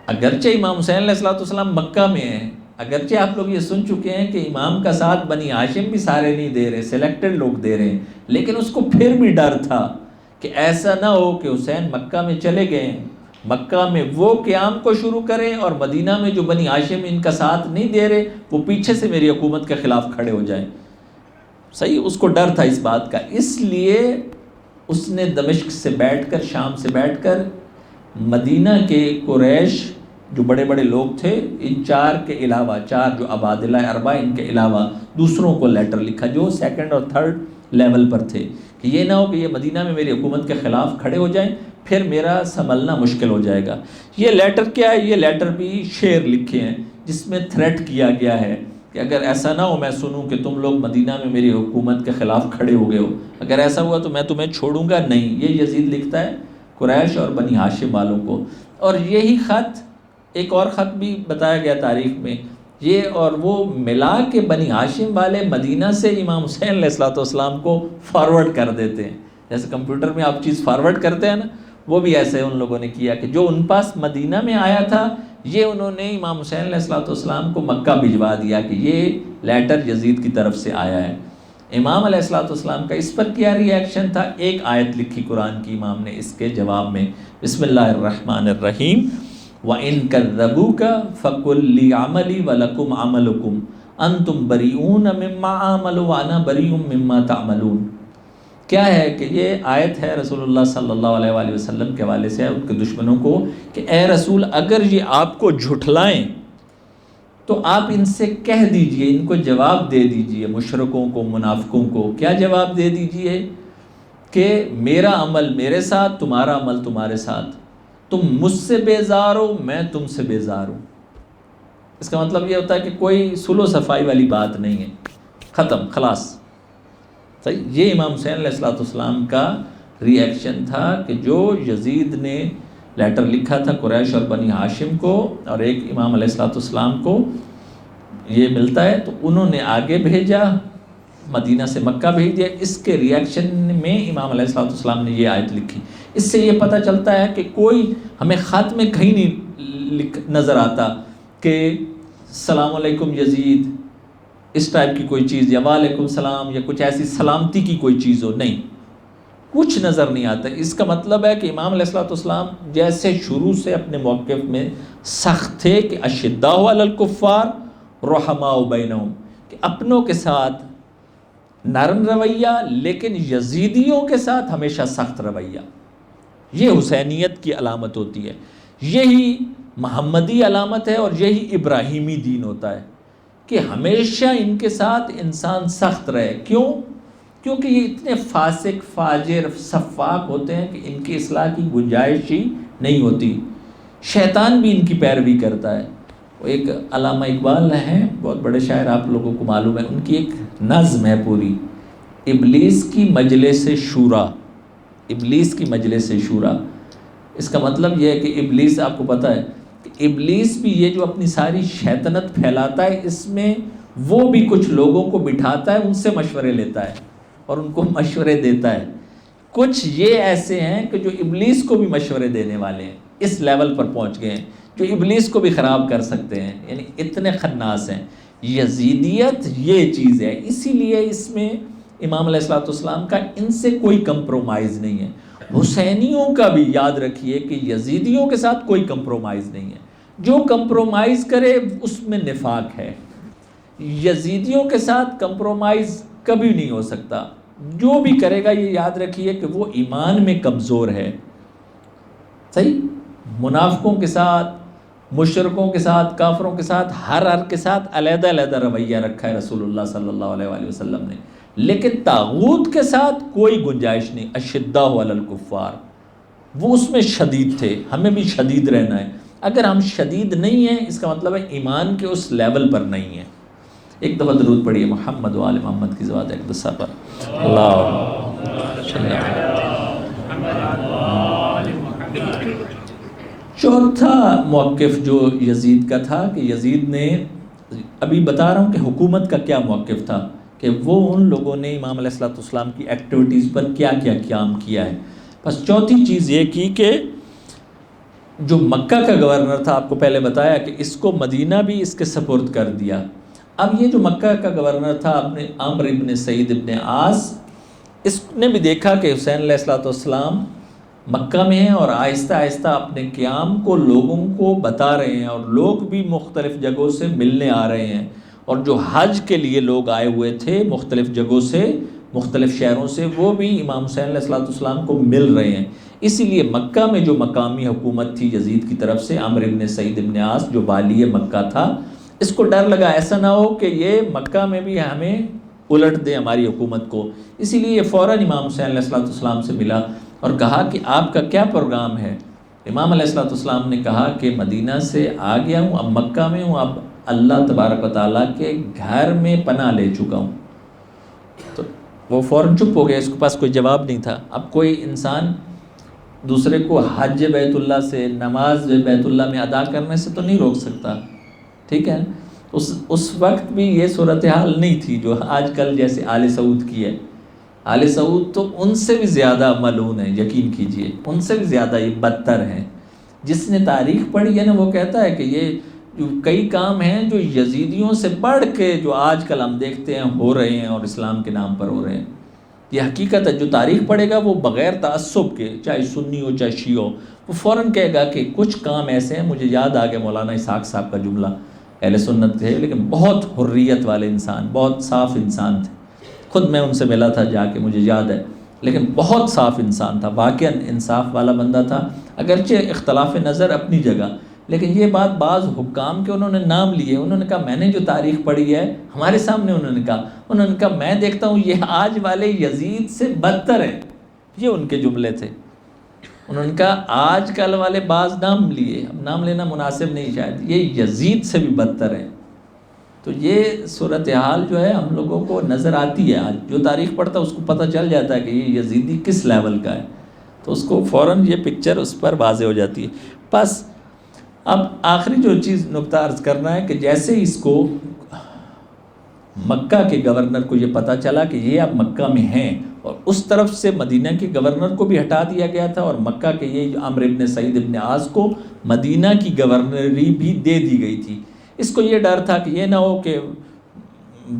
اگرچہ امام حسین علیہ السلام مکہ میں ہیں، اگرچہ آپ لوگ یہ سن چکے ہیں کہ امام کا ساتھ بنی ہاشم بھی سارے نہیں دے رہے، سلیکٹڈ لوگ دے رہے ہیں، لیکن اس کو پھر بھی ڈر تھا کہ ایسا نہ ہو کہ حسین مکہ میں چلے گئے، مکہ میں وہ قیام کو شروع کریں اور مدینہ میں جو بنی ہاشم ان کا ساتھ نہیں دے رہے وہ پیچھے سے میری حکومت کے خلاف کھڑے ہو جائیں. صحیح، اس کو ڈر تھا اس بات کا. اس لیے اس نے دمشق سے بیٹھ کر، شام سے بیٹھ کر مدینہ کے قریش جو بڑے بڑے لوگ تھے، ان 4 کے علاوہ، 4 جو عبادلہ اربع، ان کے علاوہ دوسروں کو لیٹر لکھا جو سیکنڈ اور تھرڈ لیول پر تھے، کہ یہ نہ ہو کہ یہ مدینہ میں میری حکومت کے خلاف کھڑے ہو جائیں، پھر میرا سنبھلنا مشکل ہو جائے گا۔ یہ لیٹر کیا ہے؟ یہ لیٹر بھی شعر لکھے ہیں جس میں تھریٹ کیا گیا ہے کہ اگر ایسا نہ ہو میں سنوں کہ تم لوگ مدینہ میں میری حکومت کے خلاف کھڑے ہو گئے ہو، اگر ایسا ہوا تو میں تمہیں چھوڑوں گا نہیں۔ یہ یزید لکھتا ہے قریش اور بنی ہاشم والوں کو۔ اور یہی خط، ایک اور خط بھی بتایا گیا تاریخ میں، یہ اور وہ ملا کے بنی ہاشم والے مدینہ سے امام حسین علیہ السلام کو فارورڈ کر دیتے ہیں، جیسے کمپیوٹر میں آپ چیز فارورڈ کرتے ہیں نا، وہ بھی ایسے ان لوگوں نے کیا کہ جو ان پاس مدینہ میں آیا تھا یہ انہوں نے امام حسین علیہ السلام کو مکہ بھجوا دیا کہ یہ لیٹر یزید کی طرف سے آیا ہے۔ امام علیہ السلام کا اس پر کیا ری ایکشن تھا؟ ایک آیت لکھی قرآن کی امام نے اس کے جواب میں، بسم اللہ الرحمن الرحیم، وَإِن كَذَّبُوكَ فَقُلْ لِي عَمَلِي وَلَكُمْ عَمَلُكُمْ أَنْتُمْ بَرِيئُونَ مِمَّا أَعْمَلُ وَأَنَا بَرِيءٌ مِمَّا تَعْمَلُونَ۔ کیا ہے کہ یہ آیت ہے رسول اللہ صلی اللہ علیہ وآلہ وسلم کے حوالے سے ان کے دشمنوں کو کہ اے رسول اگر یہ آپ کو جھٹلائیں تو آپ ان سے کہہ دیجئے، ان کو جواب دے دیجئے، مشرکوں کو، منافقوں کو کیا جواب دے دیجئے کہ میرا عمل میرے ساتھ، تمہارا عمل تمہارے ساتھ، تم مجھ سے بیزار ہو، میں تم سے بیزار ہوں۔ اس کا مطلب یہ ہوتا ہے کہ کوئی صلح و صفائی والی بات نہیں ہے، ختم، خلاص۔ صحیح، یہ امام حسین علیہ السلام کا ری ایکشن تھا کہ جو یزید نے لیٹر لکھا تھا قریش اور بنی ہاشم کو اور ایک امام علیہ السلام کو یہ ملتا ہے، تو انہوں نے آگے بھیجا، مدینہ سے مکہ بھیج دیا۔ اس کے ری ایکشن میں امام علیہ السلام نے یہ آیت لکھی۔ اس سے یہ پتہ چلتا ہے کہ کوئی ہمیں خط میں کہیں نہیں نظر آتا کہ السلام علیکم یزید، اس ٹائپ کی کوئی چیز، یا وعلیکم السلام، یا کچھ ایسی سلامتی کی کوئی چیز ہو، نہیں، کچھ نظر نہیں آتا۔ اس کا مطلب ہے کہ امام علیہ السلام جیسے شروع سے اپنے موقف میں سخت تھے کہ اشداء علی الکفار رحماء بینہم، کہ اپنوں کے ساتھ نرم رویہ لیکن یزیدیوں کے ساتھ ہمیشہ سخت رویہ، یہ حسینیت کی علامت ہوتی ہے، یہی محمدی علامت ہے اور یہی ابراہیمی دین ہوتا ہے کہ ہمیشہ ان کے ساتھ انسان سخت رہے۔ کیوں؟ کیونکہ یہ اتنے فاسق، فاجر، سفاک ہوتے ہیں کہ ان کی اصلاح کی گنجائش ہی نہیں ہوتی، شیطان بھی ان کی پیروی کرتا ہے۔ وہ ایک علامہ اقبال ہیں، بہت بڑے شاعر، آپ لوگوں کو معلوم ہے، ان کی ایک نظم ہے پوری، ابلیس کی مجلس شورا، ابلیس کی مجلس شورا۔ اس کا مطلب یہ ہے کہ ابلیس، آپ کو پتہ ہے کہ ابلیس بھی یہ جو اپنی ساری شیطنت پھیلاتا ہے، اس میں وہ بھی کچھ لوگوں کو بٹھاتا ہے، ان سے مشورے لیتا ہے اور ان کو مشورے دیتا ہے۔ کچھ یہ ایسے ہیں کہ جو ابلیس کو بھی مشورے دینے والے ہیں، اس لیول پر پہنچ گئے ہیں جو ابلیس کو بھی خراب کر سکتے ہیں، یعنی اتنے خناس ہیں۔ یزیدیت یہ چیز ہے، اسی لیے اس میں امام علیہ السلام کا ان سے کوئی کمپرومائز نہیں ہے۔ حسینیوں کا بھی یاد رکھیے کہ یزیدیوں کے ساتھ کوئی کمپرومائز نہیں ہے، جو کمپرومائز کرے اس میں نفاق ہے۔ یزیدیوں کے ساتھ کمپرومائز کبھی نہیں ہو سکتا، جو بھی کرے گا یہ یاد رکھیے کہ وہ ایمان میں کمزور ہے۔ صحیح، منافقوں کے ساتھ، مشرکوں کے ساتھ، کافروں کے ساتھ، ہر کے ساتھ علیحدہ علیحدہ رویہ رکھا ہے رسول اللہ صلی اللہ علیہ وآلہ وسلم نے، لیکن طاغوت کے ساتھ کوئی گنجائش نہیں۔ اشداء علی الکفار، وہ اس میں شدید تھے، ہمیں بھی شدید رہنا ہے۔ اگر ہم شدید نہیں ہیں اس کا مطلب ہے ایمان کے اس لیول پر نہیں ہے۔ ایک دفعہ درود پڑھیے محمد و آل محمد کی ذات اقدسہ پر، چوتھا موقف جو یزید کا تھا کہ یزید نے، ابھی بتا رہا ہوں کہ حکومت کا کیا موقف تھا، کہ وہ ان لوگوں نے امام علیہ السلام کی ایکٹیویٹیز پر کیا کیا قیام کیا ہے۔ بس چوتھی چیز یہ کی کہ جو مکہ کا گورنر تھا، آپ کو پہلے بتایا کہ اس کو مدینہ بھی اس کے سپرد کر دیا۔ اب یہ جو مکہ کا گورنر تھا اپنے عمرو ابن سعید ابن عاص، اس نے بھی دیکھا کہ حسین علیہ السلام مکہ میں ہیں اور آہستہ آہستہ اپنے قیام کو لوگوں کو بتا رہے ہیں، اور لوگ بھی مختلف جگہوں سے ملنے آ رہے ہیں، اور جو حج کے لیے لوگ آئے ہوئے تھے مختلف جگہوں سے، مختلف شہروں سے، وہ بھی امام حسین علیہ السلام کو مل رہے ہیں۔ اسی لیے مکہ میں جو مقامی حکومت تھی یزید کی طرف سے، عمرو بن سعید بن عاص جو والی مکہ تھا، اس کو ڈر لگا ایسا نہ ہو کہ یہ مکہ میں بھی ہمیں الٹ دے ہماری حکومت کو، اسی لیے یہ فوراً امام حسین علیہ السلام سے ملا اور کہا کہ آپ کا کیا پروگرام ہے؟ امام علیہ السلام نے کہا کہ مدینہ سے آ گیا ہوں، اب مکہ میں ہوں، اب اللہ تبارک و تعالیٰ کے گھر میں پناہ لے چکا ہوں۔ تو وہ فوراً چپ ہو گیا، اس کے پاس کوئی جواب نہیں تھا۔ اب کوئی انسان دوسرے کو حج بیت اللہ سے، نماز بیت اللہ میں ادا کرنے سے تو نہیں روک سکتا، ٹھیک ہے۔ اس وقت بھی یہ صورتحال نہیں تھی جو آج کل جیسے آل سعود کی ہے۔ آل سعود تو ان سے بھی زیادہ ملعون ہیں، یقین کیجئے، ان سے بھی زیادہ یہ بدتر ہیں۔ جس نے تاریخ پڑھی ہے نا، وہ کہتا ہے کہ یہ جو کئی کام ہیں جو یزیدیوں سے بڑھ کے جو آج کل ہم دیکھتے ہیں ہو رہے ہیں اور اسلام کے نام پر ہو رہے ہیں، یہ حقیقت ہے۔ جو تاریخ پڑھے گا وہ بغیر تعصب کے، چاہے سنی ہو چاہے شیعہ ہو، وہ فوراً کہے گا کہ کچھ کام ایسے ہیں۔ مجھے یاد آ گیا مولانا اسحاق صاحب کا جملہ، اہل سنت تھے لیکن بہت حریت والے انسان، بہت صاف انسان تھے، خود میں ان سے ملا تھا جا کے، مجھے یاد ہے، لیکن بہت صاف انسان تھا، واقعاً انصاف والا بندہ تھا، اگرچہ اختلاف نظر اپنی جگہ، لیکن یہ بات بعض حکام کے انہوں نے نام لیے، انہوں نے کہا میں نے جو تاریخ پڑھی ہے ہمارے سامنے، انہوں نے کہا میں دیکھتا ہوں یہ آج والے یزید سے بدتر ہے، یہ ان کے جملے تھے۔ انہوں نے کہا آج کل والے بعض نام لیے، اب نام لینا مناسب نہیں شاید، یہ یزید سے بھی بدتر ہے۔ تو یہ صورتحال جو ہے ہم لوگوں کو نظر آتی ہے، آج جو تاریخ پڑھتا ہے اس کو پتہ چل جاتا ہے کہ یہ یزیدی کس لیول کا ہے، تو اس کو فوراً یہ پکچر اس پر واضح ہو جاتی ہے۔ بس اب آخری جو چیز نقطہ عرض کرنا ہے کہ جیسے اس کو مکہ کے گورنر کو یہ پتہ چلا کہ یہ اب مکہ میں ہیں، اور اس طرف سے مدینہ کے گورنر کو بھی ہٹا دیا گیا تھا، اور مکہ کے یہ عمرو بن سعید بن عاص کو مدینہ کی گورنری بھی دے دی گئی تھی۔ اس کو یہ ڈر تھا کہ یہ نہ ہو کہ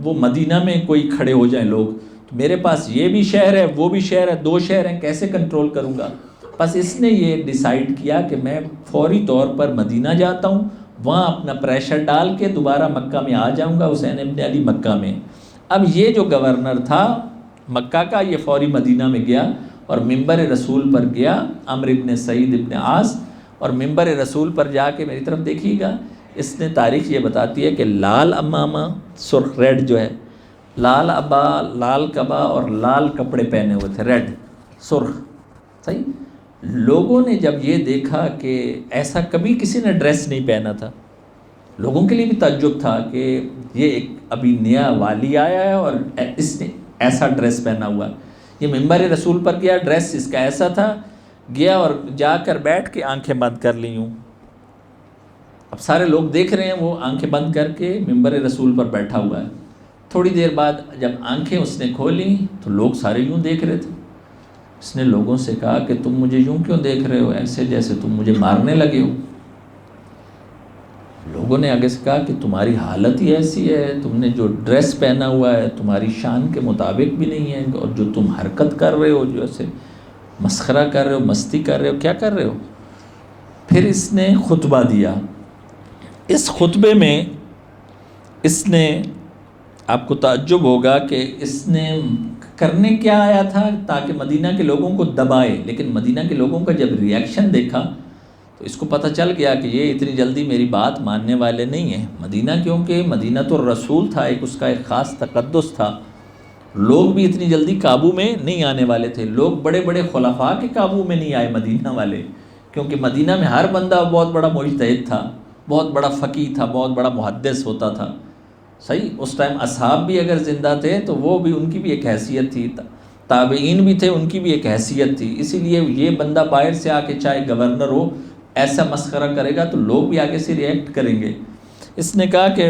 وہ مدینہ میں کوئی کھڑے ہو جائیں لوگ، تو میرے پاس یہ بھی شہر ہے وہ بھی شہر ہے، دو شہر ہیں، کیسے کنٹرول کروں گا؟ بس اس نے یہ ڈیسائیڈ کیا کہ میں فوری طور پر مدینہ جاتا ہوں، وہاں اپنا پریشر ڈال کے دوبارہ مکہ میں آ جاؤں گا، حسین ابن علی مکہ میں۔ اب یہ جو گورنر تھا مکہ کا، یہ فوری مدینہ میں گیا اور منبر رسول پر گیا، عمرو بن سعید بن عاص، اور منبر رسول پر جا کے میری طرف دیکھیے گا، اس نے تاریخ یہ بتاتی ہے کہ لال امامہ، سرخ ریڈ جو ہے، لال ابا، لال قبا اور لال کپڑے پہنے ہوئے تھے، ریڈ سرخ، صحیح۔ لوگوں نے جب یہ دیکھا کہ ایسا کبھی کسی نے ڈریس نہیں پہنا تھا، لوگوں کے لیے بھی تعجب تھا کہ یہ ایک ابھی نیا والی آیا ہے اور اس نے ایسا ڈریس پہنا ہوا ہے۔ یہ منبر رسول پر گیا، ڈریس اس کا ایسا تھا، گیا اور جا کر بیٹھ کے آنکھیں بند کر لی ہوں۔ اب سارے لوگ دیکھ رہے ہیں، وہ آنکھیں بند کر کے منبر رسول پر بیٹھا ہوا ہے۔ تھوڑی دیر بعد جب آنکھیں اس نے کھولیں تو لوگ سارے یوں دیکھ رہے تھے۔ اس نے لوگوں سے کہا کہ تم مجھے یوں کیوں دیکھ رہے ہو، ایسے جیسے تم مجھے مارنے لگے ہو۔ لوگوں نے آگے سے کہا کہ تمہاری حالت ہی ایسی ہے، تم نے جو ڈریس پہنا ہوا ہے تمہاری شان کے مطابق بھی نہیں ہے، اور جو تم حرکت کر رہے ہو، جو ایسے مسخرہ کر رہے ہو، مستی کر رہے ہو، کیا کر رہے ہو؟ پھر اس نے خطبہ دیا۔ اس خطبے میں اس نے، آپ کو تعجب ہوگا کہ اس نے کرنے کیا آیا تھا، تاکہ مدینہ کے لوگوں کو دبائے، لیکن مدینہ کے لوگوں کا جب ریاکشن دیکھا تو اس کو پتہ چل گیا کہ یہ اتنی جلدی میری بات ماننے والے نہیں ہیں۔ مدینہ کیونکہ مدینہ تو الرسول تھا، اس کا ایک خاص تقدس تھا، لوگ بھی اتنی جلدی قابو میں نہیں آنے والے تھے۔ لوگ بڑے بڑے خلفاء کے قابو میں نہیں آئے مدینہ والے، کیونکہ مدینہ میں ہر بندہ بہت بڑا مجتہد تھا، بہت بڑا فقیہ تھا، بہت بڑا محدث ہوتا تھا، صحیح۔ اس ٹائم اصحاب بھی اگر زندہ تھے تو وہ بھی، ان کی بھی ایک حیثیت تھی، تابعین بھی تھے، ان کی بھی ایک حیثیت تھی۔ اسی لیے یہ بندہ باہر سے آ کے چاہے گورنر ہو ایسا مسخرہ کرے گا تو لوگ بھی آگے سے ریئیکٹ کریں گے۔ اس نے کہا کہ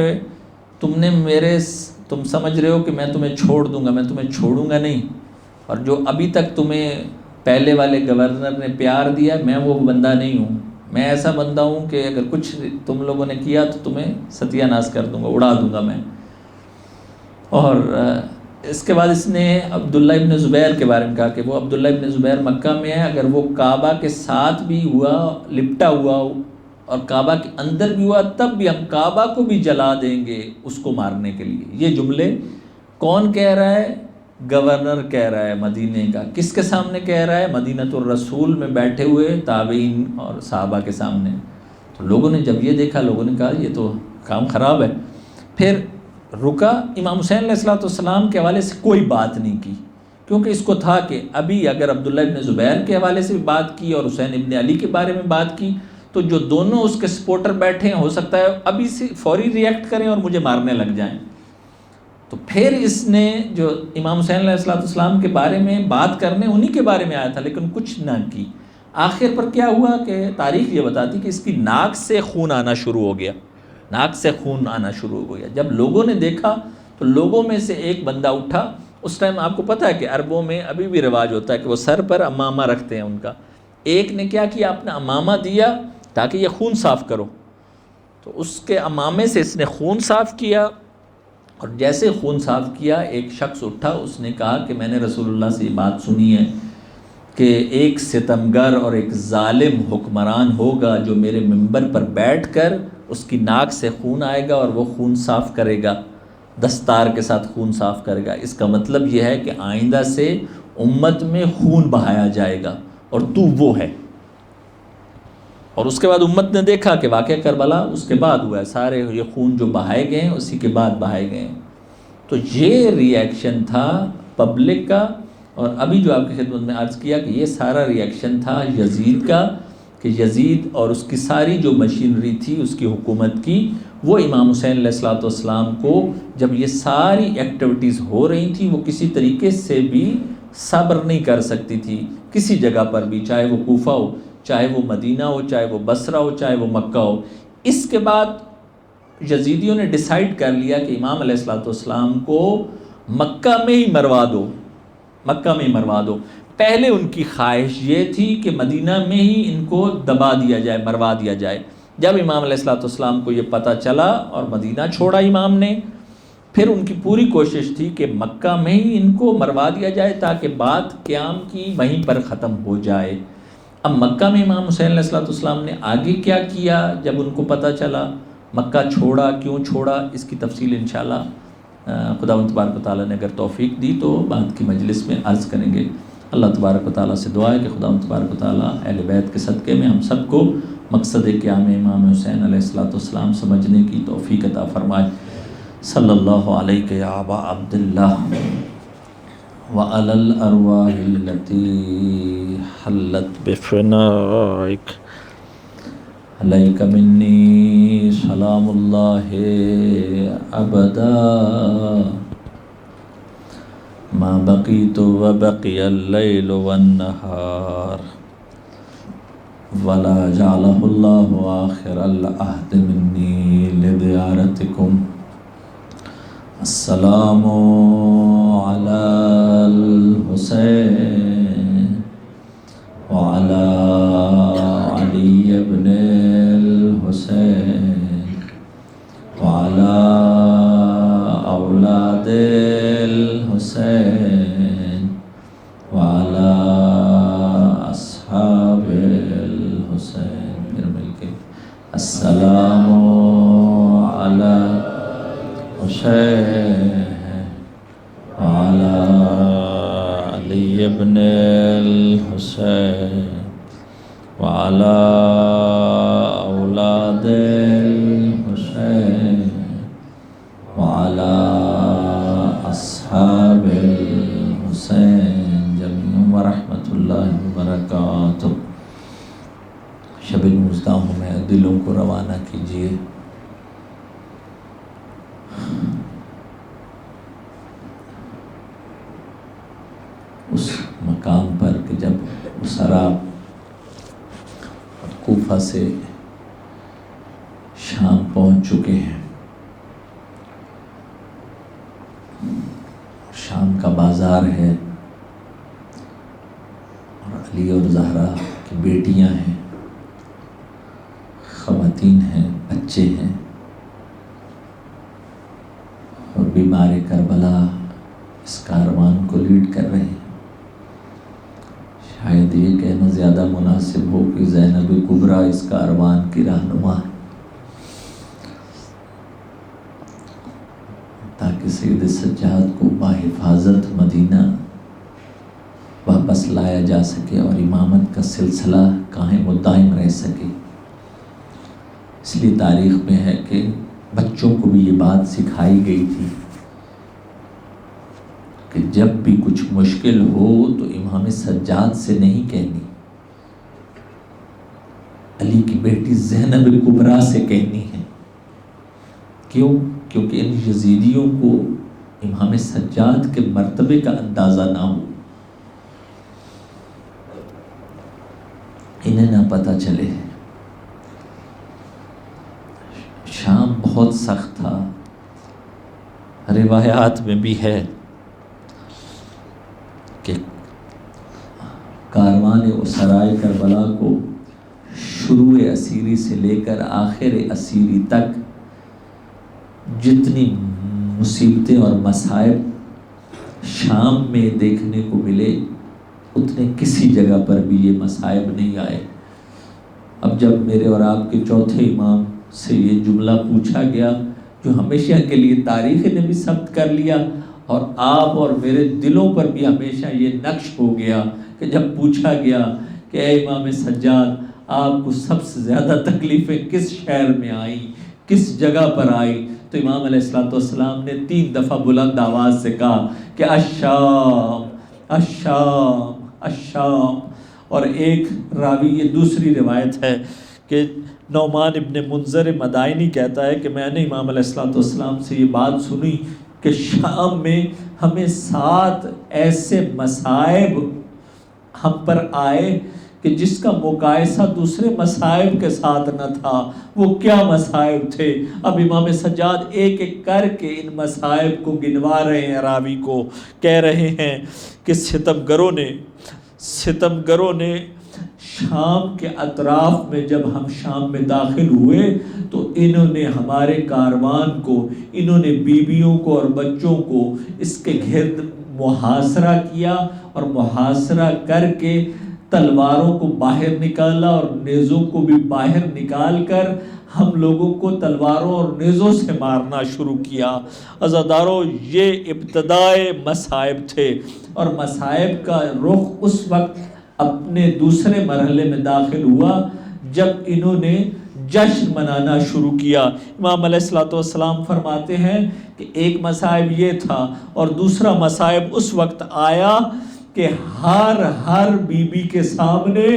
تم سمجھ رہے ہو کہ میں تمہیں چھوڑ دوں گا، میں تمہیں چھوڑوں گا نہیں، اور جو ابھی تک تمہیں پہلے والے گورنر نے پیار دیا، میں وہ بندہ نہیں ہوں، میں ایسا بندہ ہوں کہ اگر کچھ تم لوگوں نے کیا تو تمہیں ستیہ ناش کر دوں گا، اڑا دوں گا میں۔ اور اس کے بعد اس نے عبداللہ ابن زبیر کے بارے میں کہا کہ وہ عبداللہ ابن زبیر مکہ میں ہے، اگر وہ کعبہ کے ساتھ بھی ہوا، لپٹا ہوا اور کعبہ کے اندر بھی ہوا، تب بھی ہم کعبہ کو بھی جلا دیں گے اس کو مارنے کے لیے۔ یہ جملے کون کہہ رہا ہے؟ گورنر کہہ رہا ہے مدینے کا، کس کے سامنے کہہ رہا ہے؟ مدینۃ الرسول میں بیٹھے ہوئے تابعین اور صحابہ کے سامنے۔ تو لوگوں نے جب یہ دیکھا، لوگوں نے کہا یہ تو کام خراب ہے۔ پھر رکا، امام حسین علیہ السلام کے حوالے سے کوئی بات نہیں کی، کیونکہ اس کو تھا کہ ابھی اگر عبداللہ ابن زبیر کے حوالے سے بھی بات کی اور حسین ابن علی کے بارے میں بات کی تو جو دونوں اس کے سپورٹر بیٹھے ہیں ہو سکتا ہے ابھی سے فوری ریئیکٹ کریں اور مجھے مارنے لگ جائیں۔ تو پھر اس نے جو امام حسین علیہ السلام کے بارے میں بات کرنے انہی کے بارے میں آیا تھا، لیکن کچھ نہ کی۔ آخر پر کیا ہوا کہ تاریخ یہ بتاتی کہ اس کی ناک سے خون آنا شروع ہو گیا، ناک سے خون آنا شروع ہو گیا۔ جب لوگوں نے دیکھا تو لوگوں میں سے ایک بندہ اٹھا، اس ٹائم آپ کو پتہ ہے کہ عربوں میں ابھی بھی رواج ہوتا ہے کہ وہ سر پر امامہ رکھتے ہیں ان کا۔ ایک نے کیا کیا، اپنا امامہ دیا تاکہ یہ خون صاف کرو، تو اس کے امامے سے اس نے خون صاف کیا، اور جیسے خون صاف کیا ایک شخص اٹھا، اس نے کہا کہ میں نے رسول اللہ سے یہ بات سنی ہے کہ ایک ستمگر اور ایک ظالم حکمران ہوگا جو میرے منبر پر بیٹھ کر اس کی ناک سے خون آئے گا اور وہ خون صاف کرے گا، دستار کے ساتھ خون صاف کرے گا۔ اس کا مطلب یہ ہے کہ آئندہ سے امت میں خون بہایا جائے گا اور تو وہ ہے۔ اور اس کے بعد امت نے دیکھا کہ واقعہ کربلا اس کے بعد ہوا ہے، سارے یہ خون جو بہائے گئے ہیں اسی کے بعد بہائے گئے ہیں۔ تو یہ ری ایکشن تھا پبلک کا، اور ابھی جو آپ کی خدمت میں عرض کیا کہ یہ سارا ری ایکشن تھا یزید کا، کہ یزید اور اس کی ساری جو مشینری تھی اس کی حکومت کی، وہ امام حسین علیہ السلام کو جب یہ ساری ایکٹیویٹیز ہو رہی تھیں وہ کسی طریقے سے بھی صبر نہیں کر سکتی تھی، کسی جگہ پر بھی، چاہے وہ کوفہ ہو، چاہے وہ مدینہ ہو، چاہے وہ بصرہ ہو، چاہے وہ مکہ ہو۔ اس کے بعد یزیدیوں نے ڈیسائیڈ کر لیا کہ امام علیہ السلام کو مکہ میں ہی مروا دو، مکہ میں ہی مروا دو۔ پہلے ان کی خواہش یہ تھی کہ مدینہ میں ہی ان کو دبا دیا جائے، مروا دیا جائے۔ جب امام علیہ السلام کو یہ پتہ چلا اور مدینہ چھوڑا امام نے، پھر ان کی پوری کوشش تھی کہ مکہ میں ہی ان کو مروا دیا جائے تاکہ بات قیام کی وہیں پر ختم ہو جائے۔ اب مکہ میں امام حسین علیہ السلام نے آگے کیا کیا جب ان کو پتہ چلا، مکہ چھوڑا، کیوں چھوڑا، اس کی تفصیل انشاءاللہ خداوند تبارک و تعالیٰ نے اگر توفیق دی تو بعد کی مجلس میں عرض کریں گے۔ اللہ تبارک و تعالیٰ سے دعا ہے کہ خداوند تبارک و تعالیٰ اہل بیت کے صدقے میں ہم سب کو مقصد قیام امام حسین علیہ السلام سمجھنے کی توفیق عطا فرمائے۔ صلی اللہ علیہ یا ابا عبداللہ وعلی الارواح التي حلت بفنائک علیک منی سلام اللہ ابدا ما بقیت وبقی اللیل والنہار ولا جعلہ اللہ آخر العہد منی لزیارتکم۔ السلام علی الحسین وعلی علی ابن الحسین وعلی اولاد الحسین وعلی اصحاب الحسین۔ پھر مل کے السلام علی حسین وعلی علی ابن الحسین وعلی اولاد الحسین وعلی اصحاب الحسین جميعا ورحمۃ اللہ وبرکاتہ۔ شب المزداؤں میں دلوں کو روانہ کیجیے۔ اس مقام پر کہ جب اسرا کوفہ سے شام پہنچ چکے ہیں، شام کا بازار ہے اور علی اور زہرا کی بیٹیاں ہیں، خواتین ہیں، بچے ہیں، اور بیمار کربلا اس کاروان کو لیڈ کر رہے ہیں۔ شاید یہ کہنا زیادہ مناسب ہو کہ زینب کبریٰ اس کاروان کی رہنما ہے، تاکہ کہ سید سجاد کو بحفاظت مدینہ واپس لایا جا سکے اور امامت کا سلسلہ قائم و دائم رہ سکے۔ اس لیے تاریخ میں ہے کہ بچوں کو بھی یہ بات سکھائی گئی تھی کہ جب بھی کچھ مشکل ہو تو امام سجاد سے نہیں کہنی، علی کی بیٹی زینب الکبریٰ سے کہنی ہے۔ کیوں؟ کیونکہ ان یزیدیوں کو امام سجاد کے مرتبے کا اندازہ نہ ہو، انہیں نہ پتہ چلے۔ شام بہت سخت تھا، روایات میں بھی ہے کہ کاروان اسرائے کربلا کو شروع اسیری سے لے کر آخر اسیری تک جتنی مصیبتیں اور مصائب شام میں دیکھنے کو ملے اتنے کسی جگہ پر بھی یہ مصائب نہیں آئے۔ اب جب میرے اور آپ کے چوتھے امام سے یہ جملہ پوچھا گیا جو ہمیشہ کے لیے تاریخ نے بھی ثبت کر لیا اور آپ اور میرے دلوں پر بھی ہمیشہ یہ نقش ہو گیا کہ جب پوچھا گیا کہ اے امام سجاد آپ کو سب سے زیادہ تکلیفیں کس شہر میں آئیں، کس جگہ پر آئی، تو امام علیہ السلام نے 3 دفعہ بلند آواز سے کہا کہ الشام الشام الشام۔ اور ایک راوی، یہ دوسری روایت ہے کہ نعمان ابن منذر مدائنی کہتا ہے کہ میں نے امام علیہ السلام سے یہ بات سنی کہ شام میں ہمیں 7 ایسے مصائب ہم پر آئے کہ جس کا مقایسہ دوسرے مصائب کے ساتھ نہ تھا۔ وہ کیا مصائب تھے؟ اب امام سجاد ایک ایک کر کے ان مصائب کو گنوا رہے ہیں، راوی کو کہہ رہے ہیں کہ ستمگروں نے شام کے اطراف میں جب ہم شام میں داخل ہوئے تو انہوں نے ہمارے کاروان کو، انہوں نے بیویوں کو اور بچوں کو اس کے گرد محاصرہ کیا اور محاصرہ کر کے تلواروں کو باہر نکالا اور نیزوں کو بھی باہر نکال کر ہم لوگوں کو تلواروں اور نیزوں سے مارنا شروع کیا۔ عزاداروں، یہ ابتدائے مصائب تھے اور مصائب کا رخ اس وقت اپنے دوسرے مرحلے میں داخل ہوا جب انہوں نے جشن منانا شروع کیا۔ امام علیہ السلام فرماتے ہیں کہ ایک مصائب یہ تھا اور دوسرا مصائب اس وقت آیا کہ ہر بی بی کے سامنے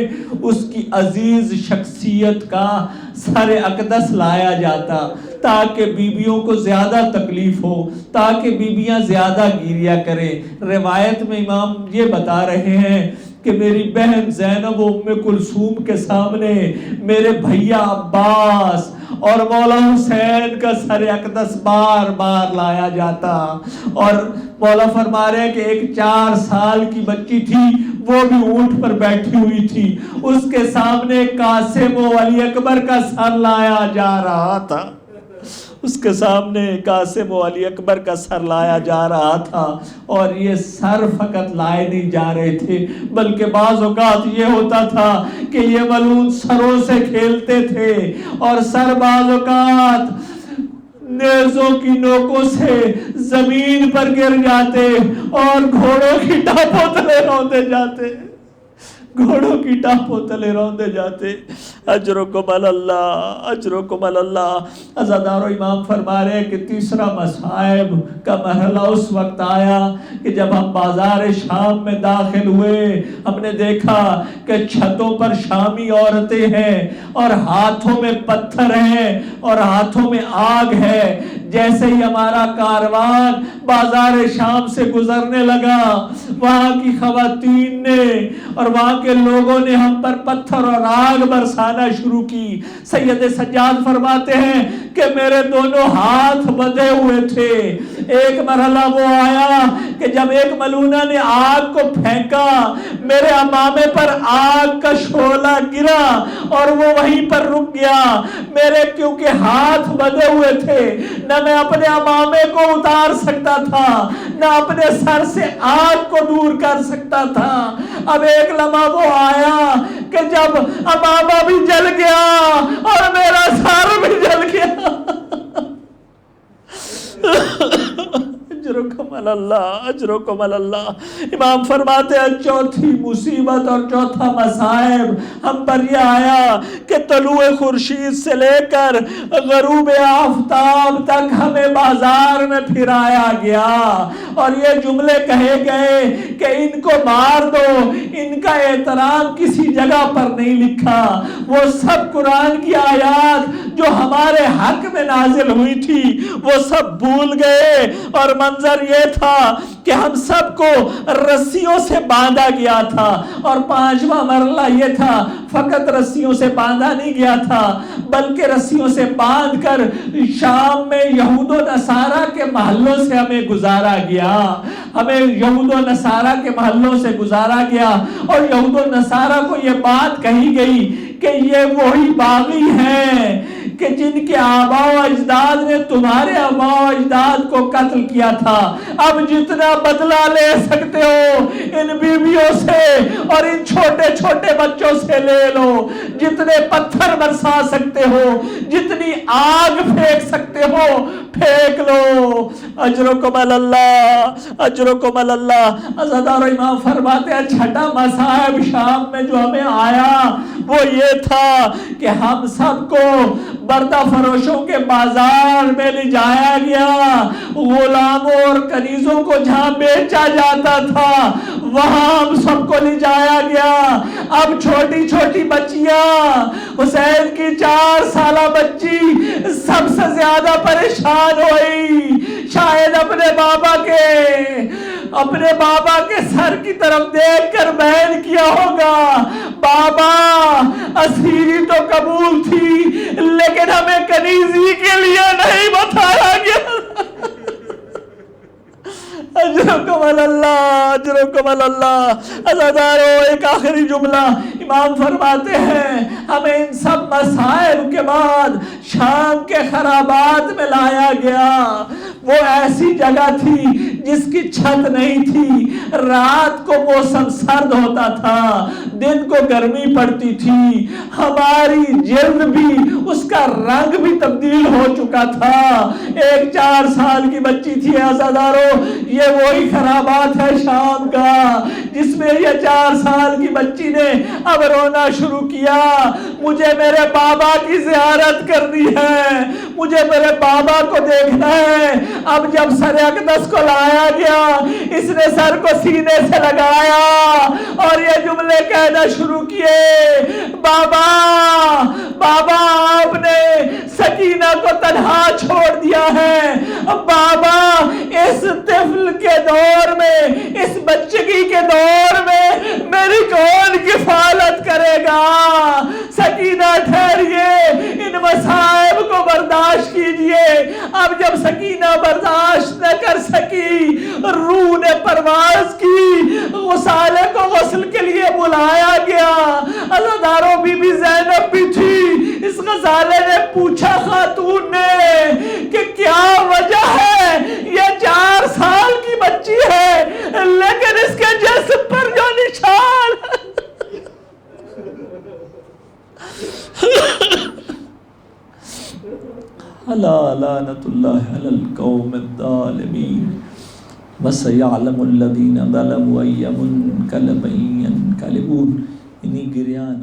اس کی عزیز شخصیت کا سر اقدس لایا جاتا تاکہ بیویوں کو زیادہ تکلیف ہو، تاکہ بیویاں زیادہ گیریا کریں۔ روایت میں امام یہ بتا رہے ہیں کہ میری بہن زینب و ام کلثوم کے سامنے میرے بھیا عباس اور مولا حسین کا سر اقدس بار بار لایا جاتا، اور مولا فرما رہے ہیں کہ ایک 4 سال کی بچی تھی، وہ بھی اونٹ پر بیٹھی ہوئی تھی، اس کے سامنے قاسم و علی اکبر کا سر لایا جا رہا تھا، اس کے سامنے قاسم و علی اکبر کا سر لایا جا رہا تھا۔ اور یہ سر فقط لائے نہیں جا رہے تھے بلکہ بعض اوقات یہ ہوتا تھا کہ یہ ملعون سروں سے کھیلتے تھے اور سر بعض اوقات نیزوں کی نوکوں سے زمین پر گر جاتے اور گھوڑوں کی ٹاپوں تلے روندے جاتے، گھوڑوں کی ٹاپوں تلے روندے جاتے۔ اجرکم اللہ، اجرکم اللہ۔ عزادارو، امام فرما رہے ہیں کہ تیسرا مصائب کا مرحلہ اس وقت آیا کہ جب ہم بازار شام میں داخل ہوئے، ہم نے دیکھا کہ چھتوں پر شامی عورتیں ہیں اور ہاتھوں میں پتھر ہیں اور ہاتھوں میں آگ ہے۔ جیسے ہی ہمارا کاروان بازار شام سے گزرنے لگا، وہاں کی خواتین نے اور وہاں کے لوگوں نے ہم پر پتھر اور آگ برسانا شروع کی۔ سید سجاد فرماتے ہیں کہ میرے دونوں ہاتھ بندھے ہوئے تھے۔ ایک مرحلہ وہ آیا کہ جب ایک ملونہ نے آگ کو پھینکا، میرے امامے پر آگ کا شعلہ گرا اور وہ وہیں پر رک گیا۔ میرے کیونکہ ہاتھ بندھے ہوئے تھے، نہ میں اپنے امامے کو اتار سکتا تھا، نہ اپنے سر سے آگ کو دور کر سکتا تھا۔ اب ایک لمحہ وہ آیا کہ جب امامہ بھی جل گیا اور میرا سر بھی جل گیا۔ اجرکم علی اللہ، اجرکم علی اللہ۔ امام فرماتے ہیں چوتھی مصیبت اور چوتھا مصائب ہم پر یہ آیا کہ طلوع خورشید سے لے کر غروب آفتاب تک ہمیں بازار میں پھرایا گیا اور یہ جملے کہے گئے کہ ان کو مار دو، ان کا احترام کسی جگہ پر نہیں لکھا۔ وہ سب قرآن کی آیات جو ہمارے حق میں نازل ہوئی تھی وہ سب بھول گئے، اور منظر یہ تھا کہ ہم سب کو رسیوں سے باندھا گیا تھا، اور پانچواں مرحلہ یہ تھا فقط رسیوں سے باندھا نہیں گیا تھا بلکہ رسیوں سے باندھ کر شام میں یہود و نصارہ کے محلوں سے ہمیں گزارا گیا، ہمیں یہود و نصارہ کے محلوں سے گزارا گیا، اور یہود و نصارہ کو یہ بات کہی گئی کہ یہ وہی باغی ہیں کہ جن کے آباء و اجداد نے تمہارے آباء و اجداد کو قتل کیا تھا، اب جتنا بدلہ لے سکتے ہو ان بیویوں سے اور ان چھوٹے چھوٹے بچوں سے لے لو، جتنے پتھر برسا سکتے ہو، جتنی آگ پھینک سکتے ہو پھینک لو، اجرکم علی اللہ، اجرکم علی اللہ۔ عزادار امام فرماتے ہیں چھٹا مصائب شام میں جو ہمیں آیا وہ یہ تھا کہ ہم سب کو بردہ فروشوں کے بازار میں لے جایا گیا، غلاموں اور کنیزوں کو جہاں بیچا جاتا تھا وہاں ہم سب کو لے جایا گیا۔ اب چھوٹی چھوٹی بچیاں، حسین کی 4 سالہ بچی سب سے زیادہ پریشان ہوئی، شاید اپنے بابا کے سر کی طرف دیکھ کر بہن کیا ہوگا، بابا اسیری تو قبول تھی لیکن ہمیں کنیزی کے لیے نہیں بتایا گیا۔ اجرکم علی اللہ، اجرکم علی اللہ۔ عزادارو ایک آخری جملہ امام فرماتے ہیں ہمیں ان سب مصائب کے بعد شام کے خرابات میں لایا گیا۔ وہ ایسی جگہ تھی جس کی چھت نہیں تھی، رات کو موسم سرد ہوتا تھا، دن کو گرمی پڑتی تھی، ہماری جلد بھی اس کا رنگ بھی تبدیل ہو چکا تھا۔ ایک 4 سال کی بچی تھی عزادارو، یہ وہی خرابات ہے شام کا جس میں یہ 4 سال کی بچی نے اب رونا شروع کیا، مجھے میرے بابا کی زیارت کرنی ہے، مجھے میرے بابا کو دیکھنا ہے۔ اب جب سر اقدس کو لایا گیا اس نے سر کو سینے سے لگایا اور یہ جملے کہنا شروع کیے، بابا بابا آپ نے سکینہ کو تنہا چھوڑ دیا ہے، بابا اس طفل کے دور میں، اس بچگی کے دور میں میری کون کفالت کرے گا؟ سکینہ ٹھہریے، ان مصائب کو برداشت کیجئے۔ اب جب سکینہ برداشت نہ کر سکی، روح نے پرواز کی، غسالے کو غسل کے لیے بلایا گیا۔ عزادارو بی بی زینب بھی تھی، اس غسالے نے پوچھا خاتون نے کہ کیا وجہ ہے، یہ 4 سال کی بچی ہے لیکن اس کے جسم پر جو نشان الا لعنت اللہ علی القوم الظالمین وسیعلم الذین ظلموا ای منقلب ینقلبون۔ انہی گریان